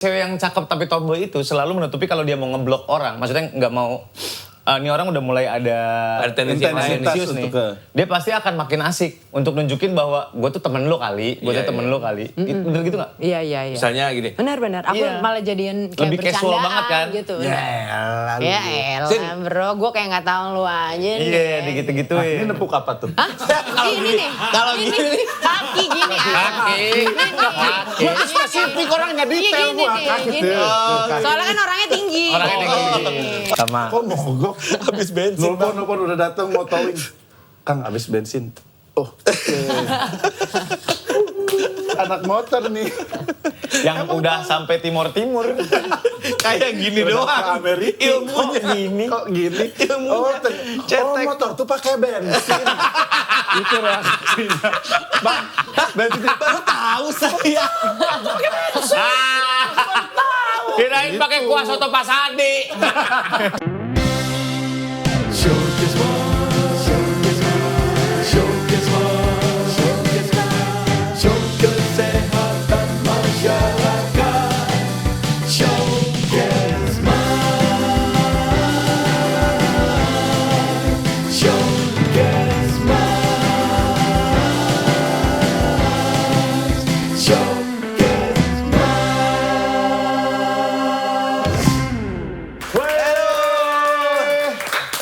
Cewek yang cakep tapi tomboy itu selalu menutupi kalau dia mau ngeblok orang. Maksudnya nggak mau, ini orang udah mulai ada tendensi intensitas nih. Dia pasti akan makin asik untuk nunjukin bahwa gue tuh temen lo kali, gue tuh temen lo kali. Bener gitu gak? Iya. Misalnya gini. Benar. Aku malah jadiin kayak lebih casual banget kan? Gitu. Ya elah bro, gue kayak gak tahu lu aja nih. Iya, digitu-gituin. Ini nepuk apa tuh? Hah? Ini nih. Kalau gini. Kaki gini. Kaki. Gua tuh spesifik orang nggak detail gua kaget gini. ya. Soalnya kan orangnya tinggi. Orangnya tinggi. Sama. Kok mogok? Habis bensin. Nelpon udah datang mau towing. Kang habis bensin. Oh. Anak motor nih. Yang udah sampai timur-timur. Kayak gini doang. Amerika. Ilmunya. Kok gini? Ilmunya. Oh motor tuh pakai bensin. Itu reaksinya. Bang, bensin Baru tahu saya. Kirain pakai kuah soto Pasadi.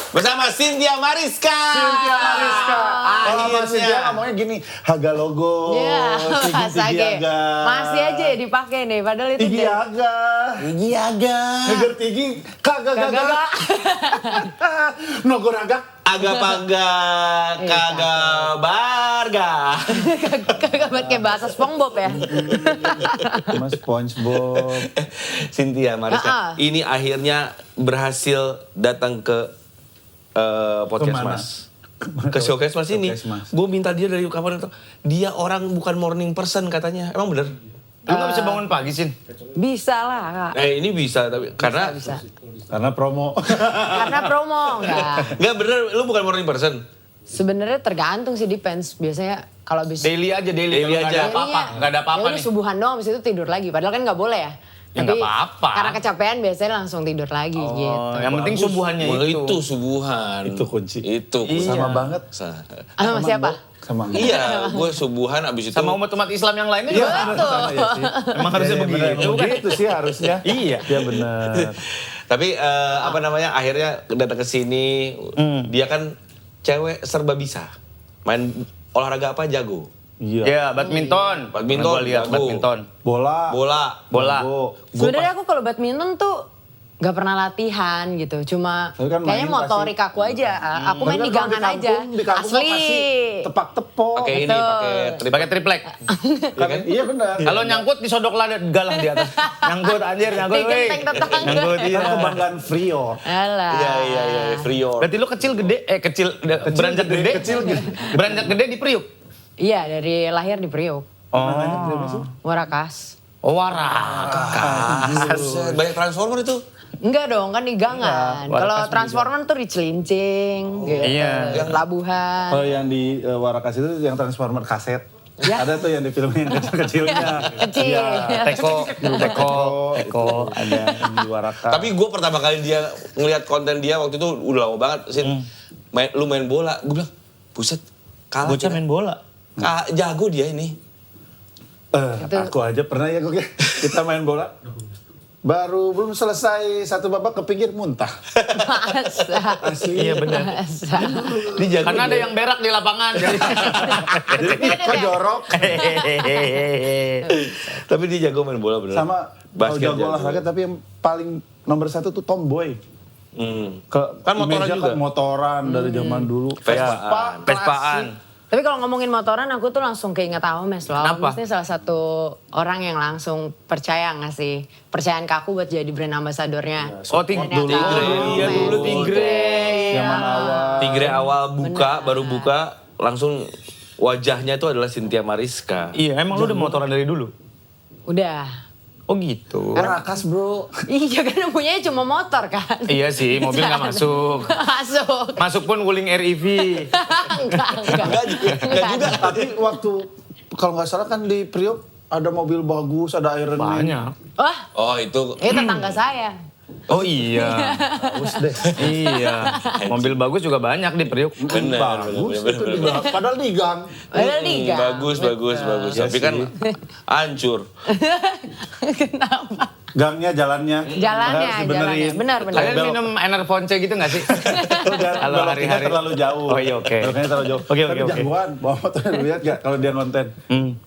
Bersama Cynthia Mariska. Kalau masih dia Akhirnya. ngomongnya gini, Haga logo, Iya, Mas Tinggi Age. Aga. Masih aja dipakai nih, padahal itu Tinggi Aga. Gigi aga. Hagar tinggi, kagak. Nogoraga. Aga paga. Kagak barga. Kagak buat kayak bahasa SpongeBob ya. Mas SpongeBob. Cynthia Mariska. Ini akhirnya berhasil datang ke podcast Kemana? Mas. Ke showcase Mas ini. Showcase Mas. Gue minta dia dari kapan itu. Dia orang bukan morning person katanya. Emang bener? Lu gak bisa bangun pagi, Sin? Bisa lah, Kak. Ini bisa tapi karena Bisa. Karena promo. Karena promo enggak. nggak bener. Lu bukan morning person. Sebenarnya tergantung sih, depends. Biasanya kalau bisa Daily aja, daily. Daily Kalau nggak aja. ada apa-apa, nggak ada apa-apa nih. Subuhan doang, habis itu tidur lagi. Padahal kan nggak boleh ya. Ya, nggak apa-apa. Karena kecapean biasanya langsung tidur lagi gitu. Yang penting subuhannya Itu subuhan. Itu kunci. Itu kunci. Sama banget. Sama siapa? Sama Iya, gue subuhan abis itu. Sama umat-umat Islam yang lainnya juga. Betul. Emang harusnya begitu. Begitu sih harusnya. Iya. Iya benar. Tapi apa namanya akhirnya datang ke sini. Dia kan cewek serba bisa. Main olahraga apa jago. Iya. Ya, badminton. Badminton, Gua lihat jago. badminton. Bola. Bola. Jago. Sebenarnya aku kalau badminton tuh nggak pernah latihan gitu, cuma Tapi kan kayaknya main motorik pasti. aku aja. Aku main Tapi di kan kalau gangan aja. Di kampung mah Asli. pasti tepak-tepok. pakai ini, Betul. pakai Pakai triplek. Kan? Iya benar. Kalau nyangkut disodok lada galah di atas. Nyangkut anjir, nyangkut. weh. Digenteng tetangga. Nyangkut iya. Kan kebanggaan Frio. Alah. Iya, Frio. Berarti lu kecil gede, beranjak gede. Beranjak gede di Priuk. Iya, dari lahir di Priok. Warakas. Oh, Warakas. Banyak transformer itu. Enggak dong, kan di gangan. Warakas Kalau juga. transformer tuh di Cilincing, gitu. Iya. Yang Pelabuhan. Kalau yang di Warakas itu yang transformer kaset. Ya. Ada tuh yang di film yang kecil-kecilnya. Kecil. Iya. Teko. Ada yang di Warakas. Tapi gue pertama kali dia ngelihat konten dia waktu itu udah lama banget. Sin, lu main bola. Gue bilang, buset, kalah. Bocah main bola. Jago dia ini. Aku aja pernah ya kita main bola. Baru belum selesai satu babak kepinggir muntah. Masa. Iya benar. Masa. Karena ada yang berak di lapangan. Jadi kok jorok. Tapi dia jago main bola bener. Sama basket jago olahraga tapi yang paling nomor satu tuh tomboy. Kan motoran image-nya juga. kan motoran dari zaman dulu. Vespaan. Vespaan. Tapi kalau ngomongin motoran, aku tuh langsung keinget Aomes loh. Kenapa? Aomes ini salah satu orang yang langsung percaya ngasih percayaan ke aku buat jadi brand ambasadornya. Oh, Tigre. Iya dulu Tigre. Zaman awal. Tigre awal buka, baru buka, langsung wajahnya itu adalah Cynthia Mariska. Iya, emang lu udah motoran dari dulu? Udah. Oh gitu. Warakas bro. Iya kan punyanya cuma motor kan. Iya sih, mobil nggak masuk. Masuk. Masuk pun wuling REV. Enggak. Enggak juga. Tapi waktu kalau nggak salah kan di Priok ada mobil bagus, ada Iron Man. Banyak. Wah, Oh itu tetangga saya. Oh iya. Bagus deh. Iya. Mobil bagus juga banyak di Priuk. benar. Bagus itu di belakang. Padahal di gang. Padahal nih kan. Bagus. Ya Tapi kan sih. hancur. Kenapa? Gangnya, jalannya. Jalannya, Harus dibenerin. benar. Kalian minum Enervonce gitu gak sih? Kalau hari-hari terlalu jauh. Oh iya, oke. Beloknya terlalu jauh. Oke, Tapi oke. jagoan, bawa motornya lihat gak kalau dia ngonten.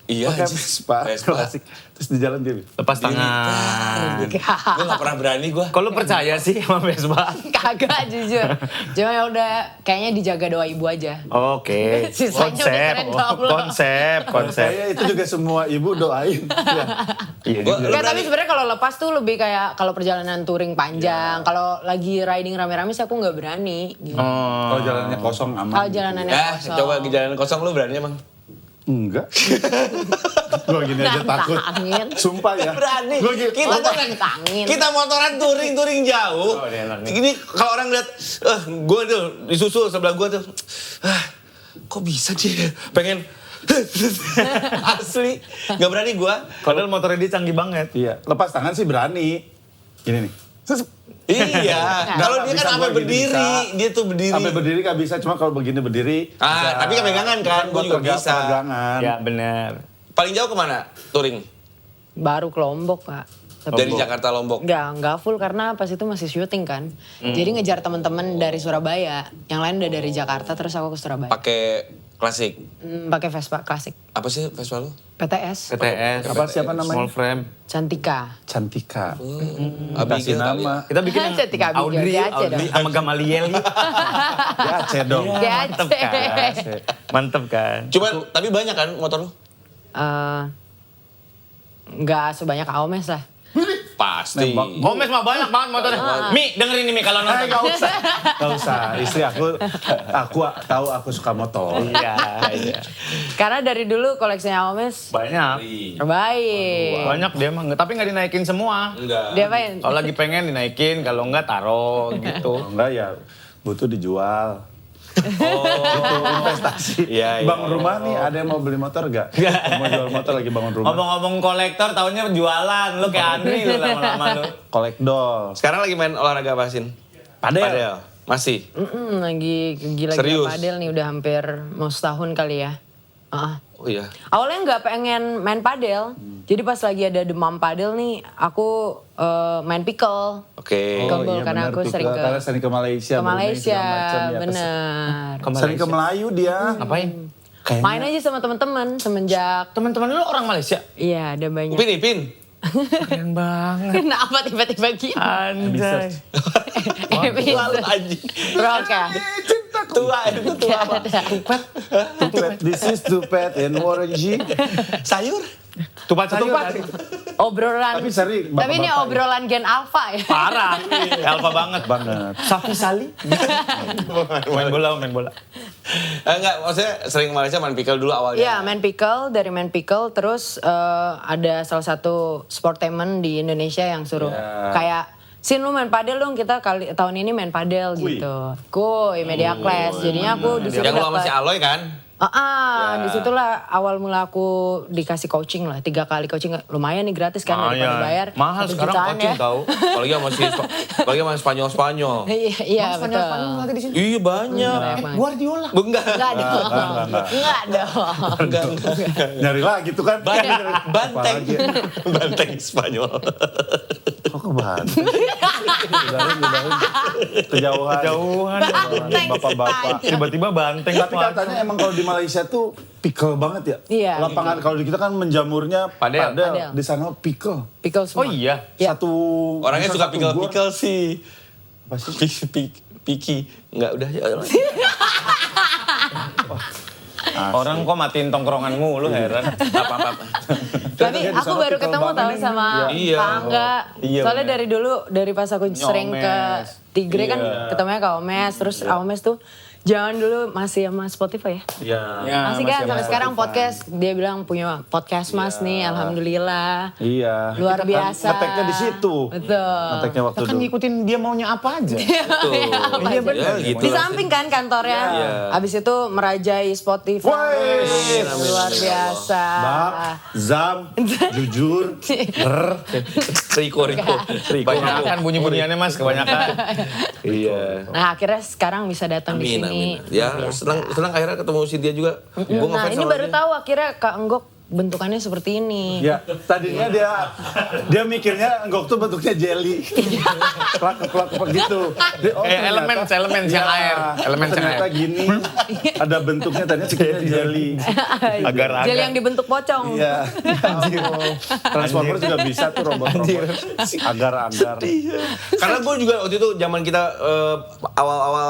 Iya, Pakai anjir. Vespa, Vespa. klasik. Terus di jalan dia. Lepas tangan. Gue gak pernah berani gue. Kok lu percaya sih sama Vespa? Kagak jujur. Cuma ya udah kayaknya dijaga doa ibu aja. Oke. Sisanya udah Konsep. keren jomblo. Konsep. Kayaknya itu juga semua ibu doain. Ya. Iya Gua- juga. Enggak, tapi sebenarnya kalau lepas tuh lebih kayak kalau perjalanan touring panjang, kalau lagi riding rame-rame sih aku nggak berani. Gitu. Oh. Kalau jalannya kosong aman. Kalau jalanannya kosong. Coba di jalan kosong lu berani emang? Enggak. Gua gini aja takut. Nantangin. Sumpah ya. Berani. Gua gitu. Kita tuh Nantangin. kita motoran touring jauh. Oh, ini enak nih. Ini kalau orang lihat, gue tuh disusul sebelah gue tuh, kok bisa dia pengen asli nggak berani gue. Padahal motornya dia canggih banget. Iya, lepas tangan sih berani. Gini nih. Iya, kalau dia Bisa kan sampai gua gini berdiri, bisa. dia tuh berdiri. Sampai berdiri gak bisa, cuma kalau begini berdiri. bisa. Tapi kan pegangan kan, gue juga bisa. Pegangan. Ya benar. Paling jauh kemana touring? Baru ke Lombok, Pak. Tapi Dari Jakarta Lombok. nggak full karena pas itu masih syuting kan. Jadi ngejar teman-teman dari Surabaya, yang lain udah dari Jakarta terus aku ke Surabaya. Pakai klasik. Pakai Vespa klasik, Apa sih Vespa lu? PTS, PTS. Apa siapa namanya? Small frame. Cantika. Cantika. Kasih Abigail kali nama. ya. Kita bikin yang Cantik Abigail, Audrey, di Aceh Audrey dong. sama Gamaliel. Ya Aceh dong. Di Mantep Aceh. kan? Mantep kan? Cuman tapi banyak kan motor lu? Nggak sebanyak Aomes lah. Pasti. Gomes mah banyak banget motornya. Mi, dengerin ini Mi kalau nonton. Gak usah. Gak usah. Istri aku tahu aku suka motor. Iya, iya. Karena dari dulu koleksinya Aomes Banyak. terbaik. Banyak dia emang, tapi nggak dinaikin semua. Enggak. Dia apain? Kalau lagi pengen dinaikin, kalau enggak taruh gitu. Kalau enggak ya butuh dijual. Oh. Itu investasi. Iya, iya. Bangun rumah nih, ada yang mau beli motor gak? Mau jual motor lagi bangun rumah. Ngomong-ngomong kolektor, taunya jualan. Lu kayak Andri lu lama-lama lu. Collect doll. Sekarang lagi main olahraga apa, Sin? Padel. Masih? Lagi gila-gila Serius? padel nih udah hampir mau setahun kali ya. Oh iya. Awalnya nggak pengen main padel, jadi pas lagi ada demam padel nih, aku main pickle. Oke. Pickle karena aku sering ke Karena sering ke Malaysia. ke Brunei, Malaysia, segala macam ya. bener. Sering ke Melayu dia. Ngapain? Kayaknya Main aja sama teman-teman semenjak, Teman-teman lu orang Malaysia? iya ada banyak. Upin, Ipin. Keren banget. Kenapa tiba-tiba gitu? Anjay. Tua lu anjing. Rock ya? Tua, itu tua apa? Tupet. This is Tupet and Warren G. Sayur? Tupat sayur. Tupat. Obrolan. Tapi sering, Tapi ini bapak-bapak obrolan Gen Alpha ya. Parah. Alfa banget. banget. Safi Sali. main bola. Enggak, maksudnya sering ke Malaysia main pickle dulu awalnya. Iya, main pickle, dari main pickle terus ada salah satu sportainment di Indonesia yang suruh kayak Sin lu main padel dong, kita tahun ini main padel gitu. Kuy, media class. Jadinya aku di situ Yang lu sama si dapat. Aloy kan? Di situlah awal mula aku dikasih coaching lah, 3 kali coaching lumayan nih gratis kan daripada bayar. Mahal 1 sekarang jutaan coaching ya. tau. Apalagi sama Spanyol-Spanyol. Iya betul. Iya banyak. Banyak banget. Guardiola. Enggak. Enggak dong. Enggak dong. Enggak. Nyari lagi tuh kan. Banteng. Apalagi. Banteng Spanyol. Kok ke Banten? Udahin. Kejauhan. Jauhan. Banteng Bapak-bapak. Tiba-tiba banteng. Tapi katanya emang kalau di Malaysia tuh pickle banget ya. Iya. Lapangan kalau di kita kan menjamurnya Padel. Padel. Di sana pickle. Pickle semua. Oh iya. Iya. Satu Orangnya bisa suka satu gor. pickle-pickle sih. Apa sih? Piki. Enggak, udah ya. Orang kok matiin tongkrongan mulu heran. Apa-apa. Tapi Dia di aku sana baru pickle ketemu banget tahu nih. sama Iya. Pak Angga. Iya, Soalnya bener. dari dulu, dari pas aku sering ke Omes. Tigre kan Iya. ketemunya ke Omes. Terus Omes tuh Jangan dulu masih sama Spotify ya. Iya. Ya, Masih kan sampai ada sekarang Spotify. podcast dia bilang punya podcast Mas nih, alhamdulillah. Iya. Luar Kita kan biasa. ngeteknya di situ. Betul. Ngeteknya waktu Kita kan dulu. ngikutin dia maunya apa aja. Betul. Iya, benar. Ya, gitu Di lah. samping kan kantornya. Iya. Habis itu merajai Spotify. Wih, amin, Luar amin, biasa. Bak, Zam, jujur, Riko. Kebanyakan bunyi-bunyiannya Mas, kebanyakan. Iya. Nah akhirnya sekarang bisa datang di Amin, sini. amin. Ya, Luar biasa. senang akhirnya ketemu Cynthia juga. Gua Nah ngefans ini sama baru dia. tahu akhirnya Kak Enggok bentukannya seperti ini. Ya, tadinya dia mikirnya enggok tuh bentuknya jelly. Klak gitu. Dia, Elemen yang air. Elemen yang ternyata air. gini. Ada bentuknya tadinya pikirnya jelly. Agar-agar. Gel yang dibentuk pocong. Iya. Transformer juga bisa tuh robot-robot. Agar-agar. Karena gue juga waktu itu zaman kita awal-awal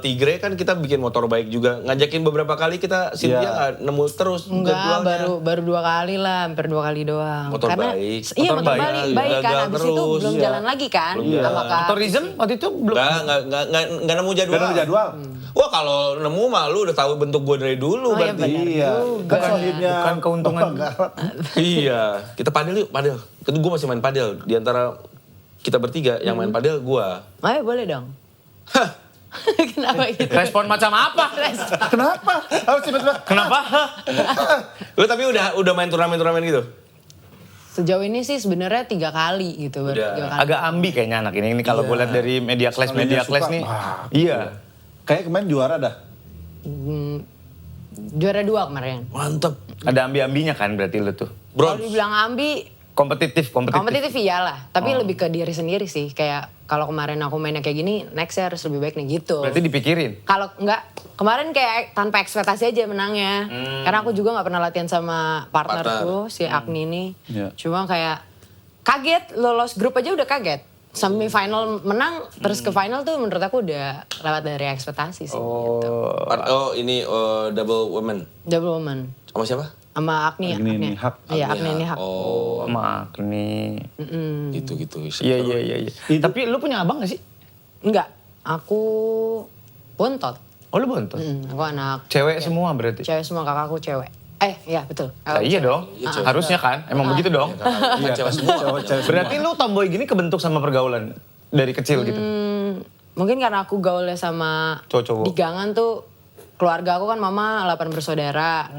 Tigre kan kita bikin motor bike juga. Ngajakin beberapa kali kita Cynthia Iya. nggak nemu terus Enggak, jadwalnya. baru 2 kali lah, hampir 2 kali doang. Motor Karena, baik. Iya, Motor motor baik. baik kan. Gagal Habis itu terus. belum Iya. jalan lagi kan. Belum Sama jalan. Kak. Tourism waktu itu belum. Nggak nemu jadwal. Gak ada jadwal. Wah kalau nemu mah lu udah tahu bentuk gue dari dulu Oh, iya, berarti. benar. Iya. juga. Kan sohibnya. Bukan keuntungan. Iya. Kita padel yuk, padel. Itu gue masih main padel. Di antara kita bertiga yang main padel gue. Ayo boleh dong. Kenapa gitu? Respon macam apa? Kenapa? Harus tiba-tiba. Kenapa? Lu tapi udah main turnamen-turnamen gitu? Sejauh ini sih sebenarnya 3 kali gitu. baru Udah. 3 kali. Agak ambi kayaknya anak ini kalau gue lihat dari media class Soalnya suka. nih. Wah. Iya. Kayak kemarin juara dah. Juara 2 kemarin. Mantep. Ada ambi-ambinya kan berarti lu tuh. Kalau Bro, dibilang ambi, Kompetitif. kompetitif iyalah. Tapi lebih ke diri sendiri sih. Kayak kalau kemarin aku mainnya kayak gini, next harus lebih baik nih gitu. Berarti dipikirin. Kalau enggak, kemarin kayak tanpa ekspektasi aja menangnya. Karena aku juga nggak pernah latihan sama partnerku, si Agni ini. Iya. Cuma kayak kaget, lolos grup aja udah kaget. Semifinal menang, terus ke final tuh menurut aku udah lewat dari ekspektasi sih. Gitu. ini double women. Double woman. Sama siapa? Sama Agni. Agni ini Hak. Iya, Agni ini Hak. Oh, Sama Agni. gitu. Iya. Tapi lu punya abang gak sih? Enggak, aku bontot. Oh lu bontot? Aku anak Cewek semua berarti? cewek semua, kakakku cewek. Iya betul. Nah, iya dong. Harusnya kan. Emang begitu dong. Iya, cewek semua. Cewek-cewek Berarti lu tomboy gini kebentuk sama pergaulan dari kecil gitu? Mungkin karena aku gaulnya sama Cowok-cowok. di gangan tuh, keluarga aku kan mama 8 bersaudara.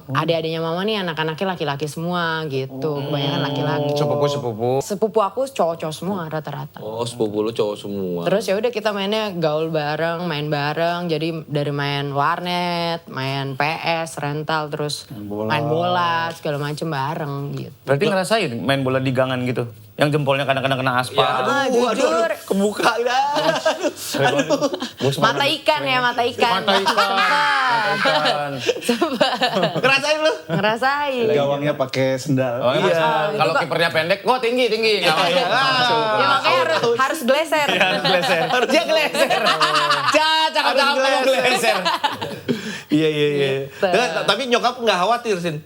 Adik-adiknya mama nih anak-anaknya laki-laki semua gitu. Kebanyakan laki-laki. Sepupu-sepupu. Sepupu aku cowok-cowok semua rata-rata. Oh, sepupu lu cowok semua. Terus ya udah kita mainnya gaul bareng, main bareng. Jadi dari main warnet, main PS, rental, terus main bola segala macem bareng gitu. Berarti ngerasain main bola di gangan gitu? Yang jempolnya kadang-kadang kena aspal. Ah, jujur. Kebuka dah. Mata ikan ya, mata ikan. Mata ikan. Ngerasain lu? Ngerasain. Gawangnya pakai sendal. Oh, iya. itu Kalau Kak. kipernya pendek, wah tinggi. Nggak masuk. Ya makanya harus geleser. Harus geser. Dia geser. Cakap mau geser. Iya. Tapi nyokap nggak khawatir, Sin.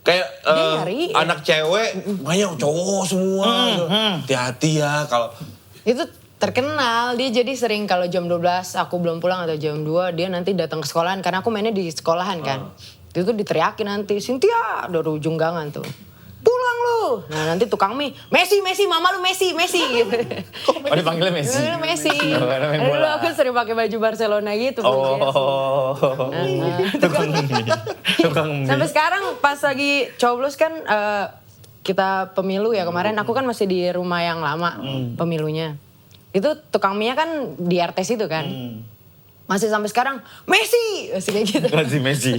Kayak Dia nyari. anak cewek, banyak cowok semua. Hati-hati ya kalau Itu terkenal, dia jadi sering kalau jam 12 aku belum pulang atau jam 2 dia nanti datang ke sekolahan karena aku mainnya di sekolahan kan. Itu tuh diteriakin nanti, Cynthia dari ujung gangan tuh. Pulang lu. Nah nanti tukang mie, Messi, mama lu Messi. Gitu. Oh dipanggilnya Messi. Dulu Messi. Oh, karena main Dulu bola. aku sering pakai baju Barcelona gitu. Oh. Tukang mie. Sampai sekarang pas lagi coblos kan kita pemilu ya kemarin aku kan masih di rumah yang lama pemilunya. Itu tukang mie kan di RTS itu kan. Masih sampai sekarang Messi masih kayak gitu. Masih Messi.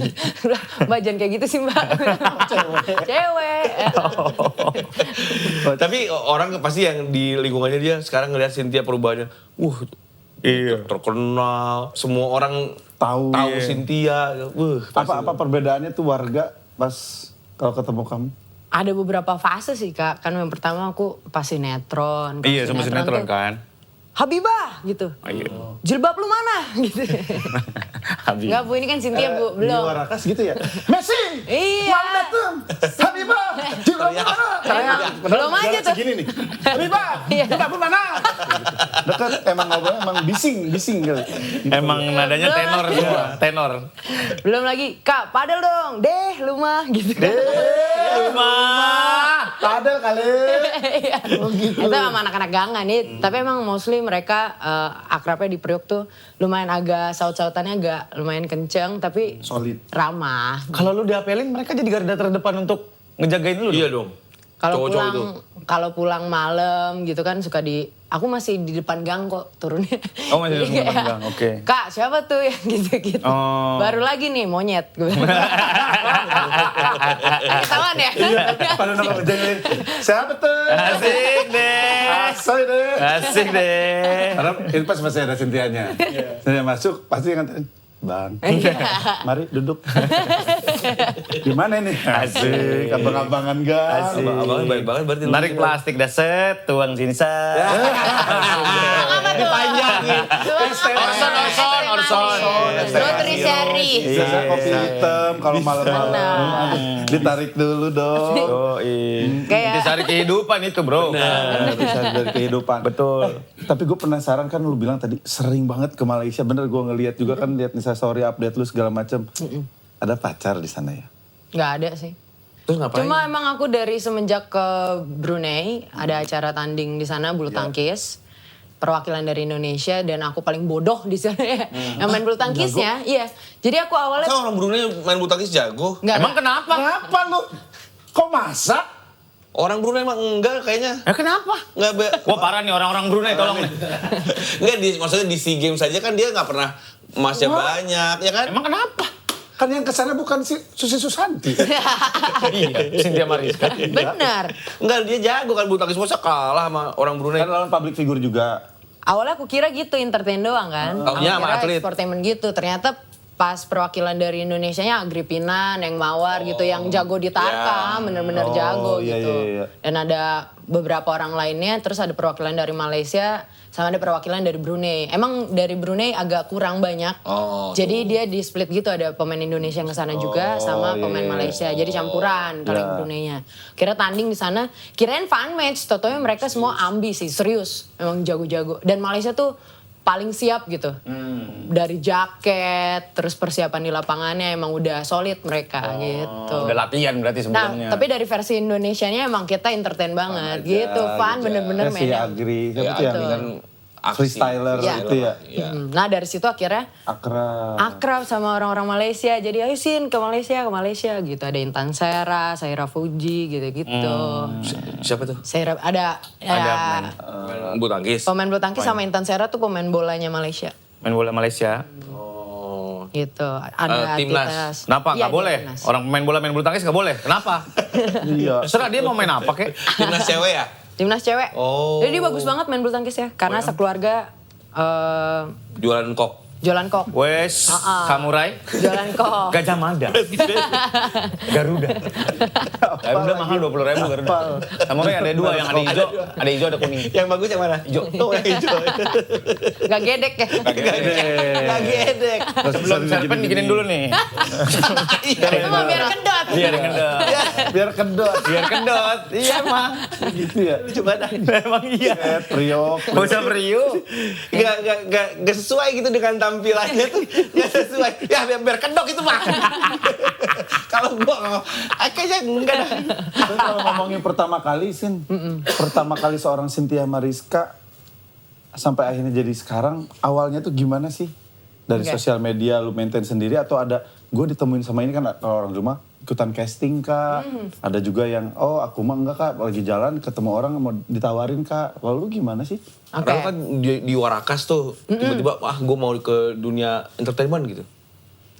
Mbak jangan kayak gitu sih Mbak. Cewek. tapi orang pasti yang di lingkungannya dia sekarang ngeliat Cynthia perubahannya. Iya. Terkenal, semua orang Tahu. Iya. Cynthia. Apa perbedaannya tuh warga pas kalau ketemu kamu? Ada beberapa fase sih Kak. Kan yang pertama aku pas sinetron. Pas Iya sama sinetron tuh kan. Habibah gitu. Ayo. Jilbab lu mana gitu. Habib. Enggak Bu, ini kan Cynthia Bu, Di belum. Warakas gitu ya. Messi! Iya. Mau datang! Habibah! Jilbab lu mana? Belum aja Jarak tuh. segini nih. Habibah! Iya. Jilbab lu mana? Dekat emang ngobrolnya emang bising kali. Emang nadanya tenor semua, tenor. Belum lagi, Kak, padel dong. Deh, lu mah gitu. Rumah. Padel kali. Iya. Oh gitu. Itu sama anak-anak gangan nih. Tapi emang mostly mereka akrabnya di Priok tuh lumayan agak saut-sautannya agak lumayan kenceng tapi Solid. ramah. Kalau lu diapelin mereka jadi garda terdepan untuk ngejagain lu. Iya dong. dong. Kalau Cowok-cowok itu. pulang malam gitu kan suka aku masih di depan gang kok turunnya. Oh, masih di Jadi depan kayak, gang, oke. Kak, siapa tuh yang gitu-gitu. Oh. Baru lagi nih monyet. Ketahuan ya? Pada nongkrong jengin. Siapa tuh? Asik deh. Asoy deh. Asik deh. Karena ini pas masih ada Cynthia-nya. Saya masuk pasti nganterin. Bang, mari duduk. Gimana nih? Asik, abang-abangan gas. Asik. Abang baik banget berarti. lu. Tarik plastik dah set, tuang sini set. Apa tuh? Dipanjangin. Orson. Nutrisari. Bisa kopi hitam kalau malam-malam. Ditarik dulu dong. Oh, Kayak- Intisari kehidupan itu, bro. Bisa dari kehidupan. Betul. Tapi gue penasaran kan lu bilang tadi sering banget ke Malaysia. Bener gue ngeliat juga kan liat Story update lu segala macam. Ada pacar di sana ya? Nggak ada sih. Terus ngapain? Cuma emang aku dari semenjak ke Brunei ada acara tanding di sana bulu tangkis perwakilan dari Indonesia dan aku paling bodoh di sana ya. Yang main bulu tangkisnya, iya. Jadi aku awalnya Masa orang Brunei main bulu tangkis jago? nggak Emang kenapa? Kenapa lu? Kok masak? Orang Brunei emang enggak kayaknya. Kenapa? Enggak Wah parah nih orang-orang Brunei tolong nih. Enggak maksudnya di SEA Games saja kan dia nggak pernah emasnya banyak, ya kan? Emang kenapa? Kan yang kesana bukan si Susi Susanti. Iya, Cynthia Mariska. benar. Enggak, dia jago kan bulu tangkis, masa kalah sama orang Brunei. Kan lawan public figure juga. Awalnya aku kira gitu entertain doang kan. Taunya Aku sama kira atlet. Sportainment gitu. Ternyata pas perwakilan dari Indonesianya Agripinan, yang Mawar gitu, yang jago di Tarkam, bener-bener jago iya, gitu. iya, iya. Dan ada beberapa orang lainnya, terus ada perwakilan dari Malaysia, sama ada perwakilan dari Brunei. Emang dari Brunei agak kurang banyak. Oh, Jadi dia di split gitu, ada pemain Indonesia yang kesana juga, sama iya, pemain iya. Malaysia. Jadi campuran kalau yang Iya. Brunei-nya. Kira tanding di sana, kirain fun match, totonya mereka semua ambi sih, serius. Emang jago-jago. Dan Malaysia tuh paling siap gitu. Dari jaket, terus persiapan di lapangannya emang udah solid mereka gitu. Udah latihan berarti Nah, sebelumnya. tapi dari versi Indonesianya emang kita entertain banget gitu, fun bener-bener Si mainnya. Agri, siapa Ya, tuh yang dengan aksi. freestyler Iya. itu ya? Iya. Nah dari situ akhirnya Akrab. akrab sama orang-orang Malaysia. Jadi ayo Sin ke Malaysia gitu. Ada Intan Sera, Saira Fuji gitu-gitu. Siapa tuh? Saira ada Ada ya, Bulu tangkis. pemain bulu tangkis sama Intan Sera tuh pemain bolanya Malaysia. main bola Malaysia. Oh. Gitu. Ada Timnas. Kenapa? Iya, Nggak boleh? timnas. Orang main bulu tangkis nggak boleh? Kenapa? Iya. Terserah dia mau main apa kek. Timnas cewek ya? Timnas cewek. Oh. Jadi dia bagus banget main bulu tangkis ya. Karena sekeluarga Jualan kok. jualan kok. Wes, samurai, Jualan kok. Gajah Mada, Garuda. Garuda mahal 20.000 Garuda. Samurai ada dua, yang ada hijau ada kuning. Yang bagus yang mana? Hijau. Oh, yang hijau. Gak gedek ya. Gak gedek. Sebelum serpen bikinin dulu nih. Itu mah biar kedot. Biar kendor. Biar kedot. Biar kendor. Iya emang. Gitu ya. Coba dah. Emang iya. Priok. Gak usah beriu. Gak sesuai gitu dengan tampilannya tuh. Gak sesuai. Ya biar kedok itu mah. Kalau gua kayaknya enggak dah. Tapi kalau ngomongin pertama kali, Sin. Pertama kali seorang Cynthia Mariska sampai akhirnya jadi sekarang, awalnya tuh gimana sih? Dari Oke. sosial media lu maintain sendiri atau ada, gue ditemuin sama ini kan kalau orang rumah ikutan casting kak. Ada juga yang, oh aku mah enggak kak, lagi jalan ketemu orang mau ditawarin kak. Kalau lu gimana sih? Oke. Padahal kan di Warakas tuh tiba-tiba wah gue mau ke dunia entertainment gitu.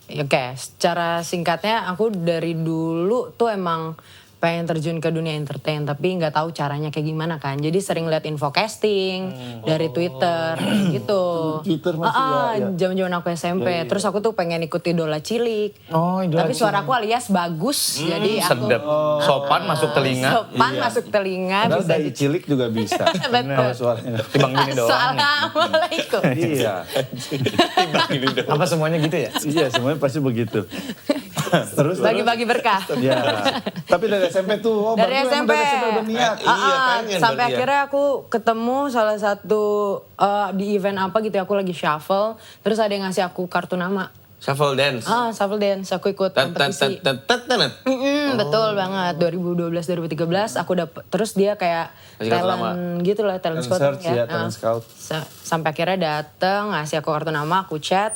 Oke, secara singkatnya aku dari dulu tuh emang pengen terjun ke dunia entertain tapi nggak tahu caranya kayak gimana kan. Jadi sering lihat info casting dari Twitter gitu. Twitter masih ya. Zaman-zaman aku SMP. Terus aku tuh pengen ikut Idola Cilik. Oh, Idola Tapi suaraku alias bagus. Jadi aku Sedap. Sopan masuk telinga. sopan masuk telinga Padahal bisa dari cilik juga bisa. Betul. Kalau suaranya. Timbang gini doang. Assalamualaikum. Iya. Apa semuanya gitu ya? Iya, semuanya pasti begitu. Terus Bagi-bagi berkah. Ya. Tapi dari SMP tuh, Dari berarti memang SMP. dari SMP udah niat. Iya, pengen Sampai berarti ya. akhirnya aku ketemu salah satu di event apa gitu ya, aku lagi shuffle. Terus ada yang ngasih aku kartu nama. Shuffle dance. Shuffle dance, aku ikut kompetisi. Betul banget. 2012-2013 aku dapet. Terus dia kayak Kasih kartu talent gitu lah, talent Talent scout search ya, talent scout. Sampai akhirnya dateng, ngasih aku kartu nama, aku chat.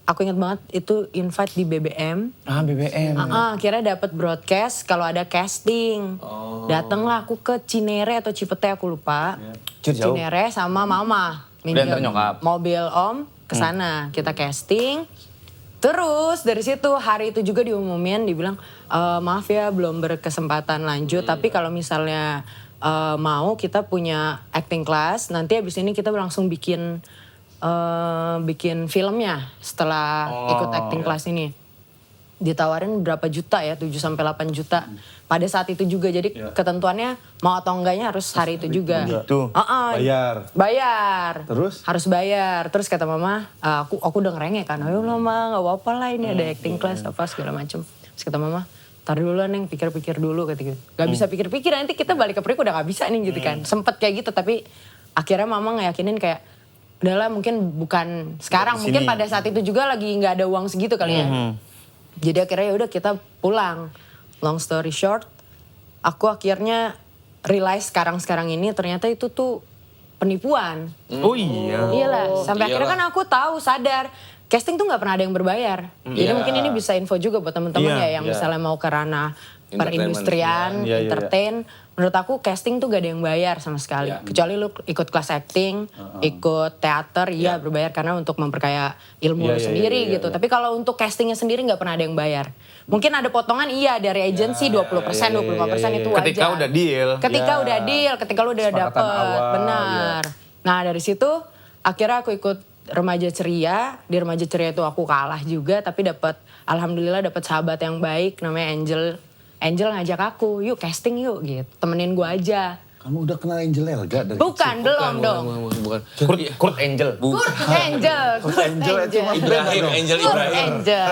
Aku inget banget itu invite di BBM. BBM. Akhirnya dapat broadcast kalau ada casting. Datanglah aku ke Cinere atau Cipete aku lupa. Jauh. Cinere sama mama. Dan Minjem nyokap. mobil om ke sana. Kita casting. Terus dari situ hari itu juga diumumin dibilang maaf ya belum berkesempatan lanjut tapi kalau misalnya mau kita punya acting class nanti abis ini kita langsung bikin filmnya setelah ikut acting class ini. Ditawarin berapa juta ya, 7 sampai 8 juta. Pada saat itu juga, jadi ketentuannya mau atau enggaknya harus hari itu juga. Gitu. Bayar. Terus? Harus bayar. Terus kata mama, aku udah ngerengek kan, ayo lah ma, gak apa-apa lah ini ada acting class apa segala macem. Terus kata mama, tar dulu lah Neng, pikir-pikir dulu gitu. Gak bisa pikir-pikir, nanti kita balik ke Priok udah gak bisa nih gitu kan. Sempet kayak gitu, tapi akhirnya mama ngeyakinin kayak, udahlah mungkin bukan sekarang, mungkin pada saat itu juga lagi gak ada uang segitu kali ya. Jadi akhirnya ya udah kita pulang. Long story short, aku akhirnya realize sekarang ini ternyata itu tuh penipuan. Oh iya. Iyalah, sampai akhirnya kan aku tahu, sadar. Casting tuh gak pernah ada yang berbayar. Jadi mungkin ini bisa info juga buat temen-temen ya yang misalnya mau ke ranah perindustrian, entertain. Menurut aku casting tuh gak ada yang bayar sama sekali. Kecuali lu ikut kelas acting, ikut teater, iya berbayar karena untuk memperkaya ilmu lu sendiri gitu. Tapi kalau untuk castingnya sendiri gak pernah ada yang bayar. Mungkin ada potongan iya dari agensi 20%, 25% itu wajar. Ketika udah deal. Ketika udah deal, ketika lu udah Kesepakatan dapet, awal, benar. Nah dari situ akhirnya aku ikut Remaja Ceria. Di Remaja Ceria itu aku kalah juga, tapi alhamdulillah dapat sahabat yang baik namanya Angel. Angel ngajak aku, yuk casting yuk gitu, temenin gue aja. Kamu udah kenal Angel Elga dari Bukan, belum dong. Bukan. Kurt Angel. Kurt Angel. Ibrahim, Angel Kurt Ibrahim. Angel.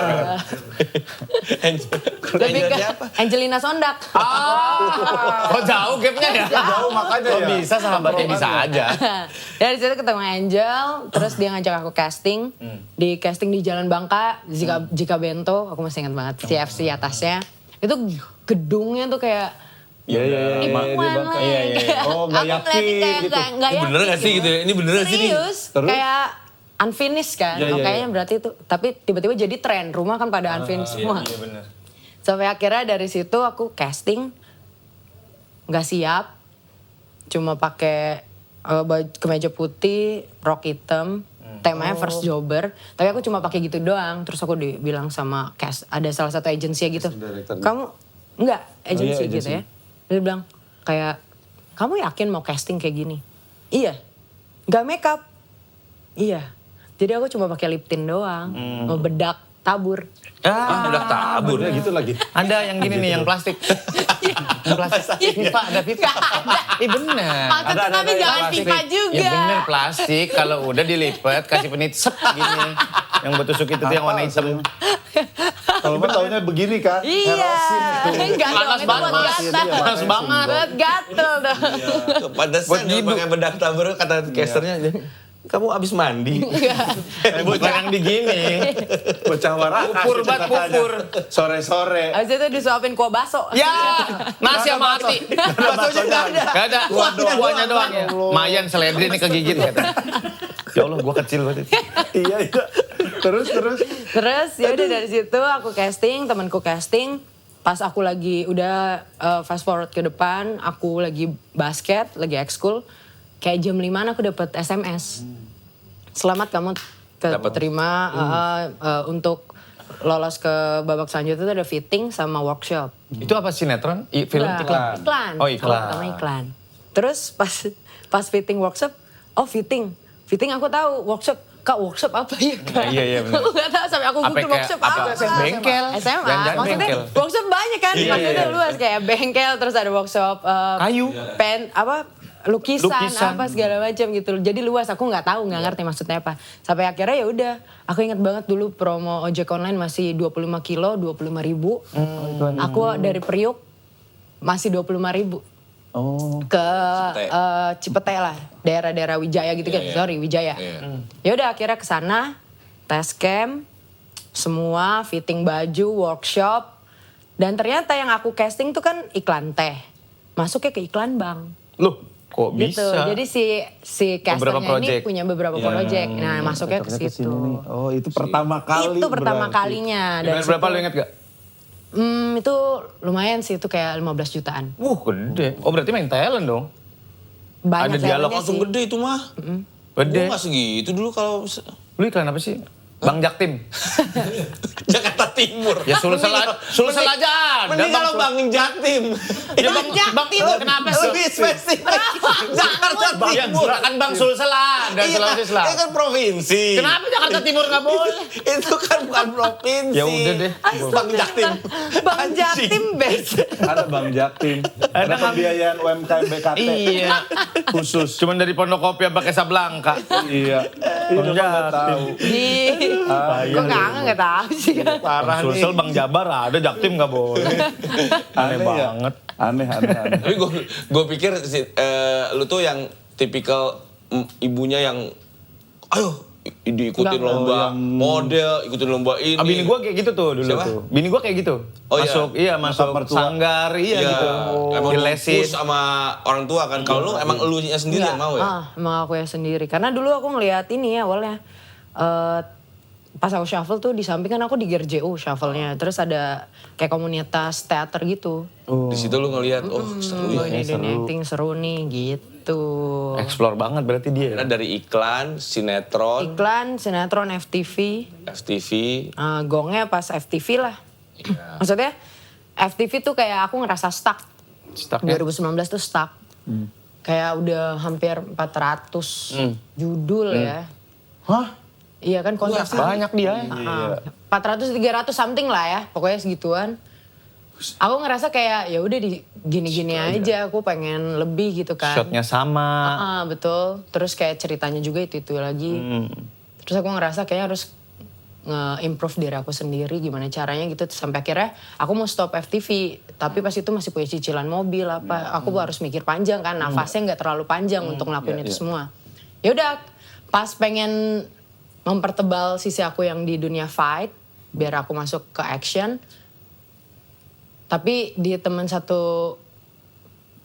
Lebih ke Angelina Sondak. Kok jauh gapnya ya? Jauh makanya Kok ya. bisa sahabatnya bisa aja. Dari situ ketemu Angel, terus dia ngajak aku casting. Di casting di Jalan Bangka, Jika Bento, aku masih ingat banget, CFC atasnya. Itu gedungnya tuh kayak Iya. tipuan lah. Oh, nggak yakin gitu. Nggak Ini bener gak sih gitu ya? Ini bener gak sih nih? Serius, Terus? kayak unfinished kan. Iya, iya, Kayaknya berarti itu, tapi tiba-tiba jadi tren. Rumah kan pada unfinished semua. Iya bener. Sampai akhirnya dari situ aku casting, nggak siap. Cuma pakai kemeja putih, rok hitam. Temanya first jobber, tapi aku cuma pakai gitu doang. Terus aku dibilang sama cast, ada salah satu agensi gitu. Kamu enggak agensi gitu ya. Dia bilang kayak, kamu yakin mau casting kayak gini? Iya. Enggak make up? Iya. Jadi aku cuma pakai lip tint doang, mau bedak tabur. Udah tabur. Ya gitu lagi. Ada yang gini nih, yang plastik. Yang plastik. Pipa, ada pipa. Ih bener. Maksudnya tapi jangan Plastik. pipa juga. Ya bener, plastik. Kalau udah dilipat, kasih penit sep gini. Yang bertusuk itu tuh yang warna hitam. Kalau mah taunya begini kan. Iya. Herosin itu. Enggak dong, Panas itu buat banget. gatal. Panas banget. Buat gatel dong. Pantesan dia pakai bedak tabur kata casternya. Kamu abis mandi. Bukan yang digini. Bocah waras. Pupur banget, pupur. Sore-sore. Habis itu disuapin kuah bakso. Ya, nasi sama hati. Baksonya nggak ada. Gak ada, kuahnya doang. Mayan seledri ini kegigit. Kata. Ya Allah, gua kecil banget. Iya. Terus. Terus ya udah dari situ aku casting, temanku casting. Pas aku lagi udah fast forward ke depan, aku lagi basket, lagi ekskul. Kayak jam 5 aku dapat SMS. Selamat kamu terima untuk lolos ke babak selanjutnya itu ada fitting sama workshop. Itu apa sinetron? Film Enggak, iklan? Iklan. Oh iklan. Pertama iklan. Terus pas fitting workshop, oh fitting aku tahu. Workshop apa ya Kak? Iya, benar. Aku nggak tahu sampai aku Apa Google kayak workshop apa? apa. Bengkel? SMA. Jangan-jangan Maksudnya bengkel. workshop banyak kan? Iya, Maksudnya iya. luas kayak bengkel, terus ada workshop Kayu. lukisan, Lukisan. apa segala macam gitu. Jadi luas, aku nggak tahu, nggak ngerti maksudnya apa. Sampai akhirnya ya udah, aku inget banget dulu promo ojek online masih 25 kilo, 25.000. Aku dari Priuk masih 25.000 Oh. ke Cipete. Cipete lah, daerah-daerah Wijaya gitu kan. Iya. Sorry, Wijaya. Iya. Ya udah akhirnya ke sana, tes camp, semua fitting baju, workshop. Dan ternyata yang aku casting tuh kan iklan teh. Masuknya ke iklan bank. Loh, kok Gitu. bisa? Jadi si Beberapa casternya ini project. punya beberapa project. Nah, masuknya ke Cocoknya situ. kesini nih. Oh itu pertama kali. Itu pertama berarti. kalinya. Dibayar berapa lu inget gak? Itu lumayan sih, itu kayak 15 jutaan. Gede. Oh berarti main talent dong? Banyak Ada dialog talentnya Langsung sih. gede itu mah. Gede. Gue gak segitu dulu kalau Lu iklan apa sih? Bang Jaktim. Jakarta Timur. Ya Sulsel aja ada. Mending kalau Bang Jaktim. Ya Bang Jaktim kenapa sih? Lebih spesifik. Jakarta Ya Timur. kan Bang Sulsel ada Iya, Sulawesi ini Selatan. kan provinsi. Kenapa Jakarta Timur nggak boleh? Itu kan bukan provinsi. Ya udah deh. Bang Jaktim. Bang Jaktim best. Ada Bang Jaktim. Ada pembiayaan UMKM BKT. Iya. Khusus. Cuman dari Pondokopi apa Casablanca. Iya. Itu nggak tahu. Kok nggak tahu sih kan. Bang Sulsel, Bang Jabar ada, Jaktim nggak boleh. Aneh ya? banget. Aneh. Tapi gue pikir lu tuh yang tipikal ibunya yang ayo diikutin Enggak. lomba model, ikutin lomba ini. Bini gue kayak gitu tuh dulu Siapa? tuh. Bini gue kayak gitu. Oh, iya? Masuk mertua. sanggar, iya gitu. Emang Dilesin. push sama orang tua kan. Kalau lu emang elunya sendiri yang mau ya? Emang aku ya sendiri. Karena dulu aku ngeliat ini ya awalnya. Pas aku shuffle tuh di samping kan aku di GRJU shuffle-nya. Terus ada kayak komunitas teater gitu. Di situ lu ngelihat seru Oh ya. ini dunia acting seru nih gitu. Explore banget berarti dia. Karena dari iklan, sinetron, Iklan, sinetron, FTV. FTV. Gongnya pas FTV lah. Iya. Maksudnya FTV tuh kayak aku ngerasa stuck. Stucknya? 2019 tuh stuck. Kayak udah hampir 400 judul ya. Hah? Iya kan kontrak. Banyak dia. 400-300 something lah ya. Pokoknya segituan. Aku ngerasa kayak ya udah di gini-gini aja. Aku pengen lebih gitu kan. Shotnya sama. Betul. Terus kayak ceritanya juga itu lagi. Terus aku ngerasa kayaknya harus nge-improve diri aku sendiri gimana caranya gitu. Sampai akhirnya aku mau stop FTV. Tapi pas itu masih punya cicilan mobil apa. Aku harus mikir panjang kan. Nafasnya nggak terlalu panjang untuk ngelakuin itu semua. Ya udah pas pengen mempertebal sisi aku yang di dunia fight. Biar aku masuk ke action. Tapi di temen satu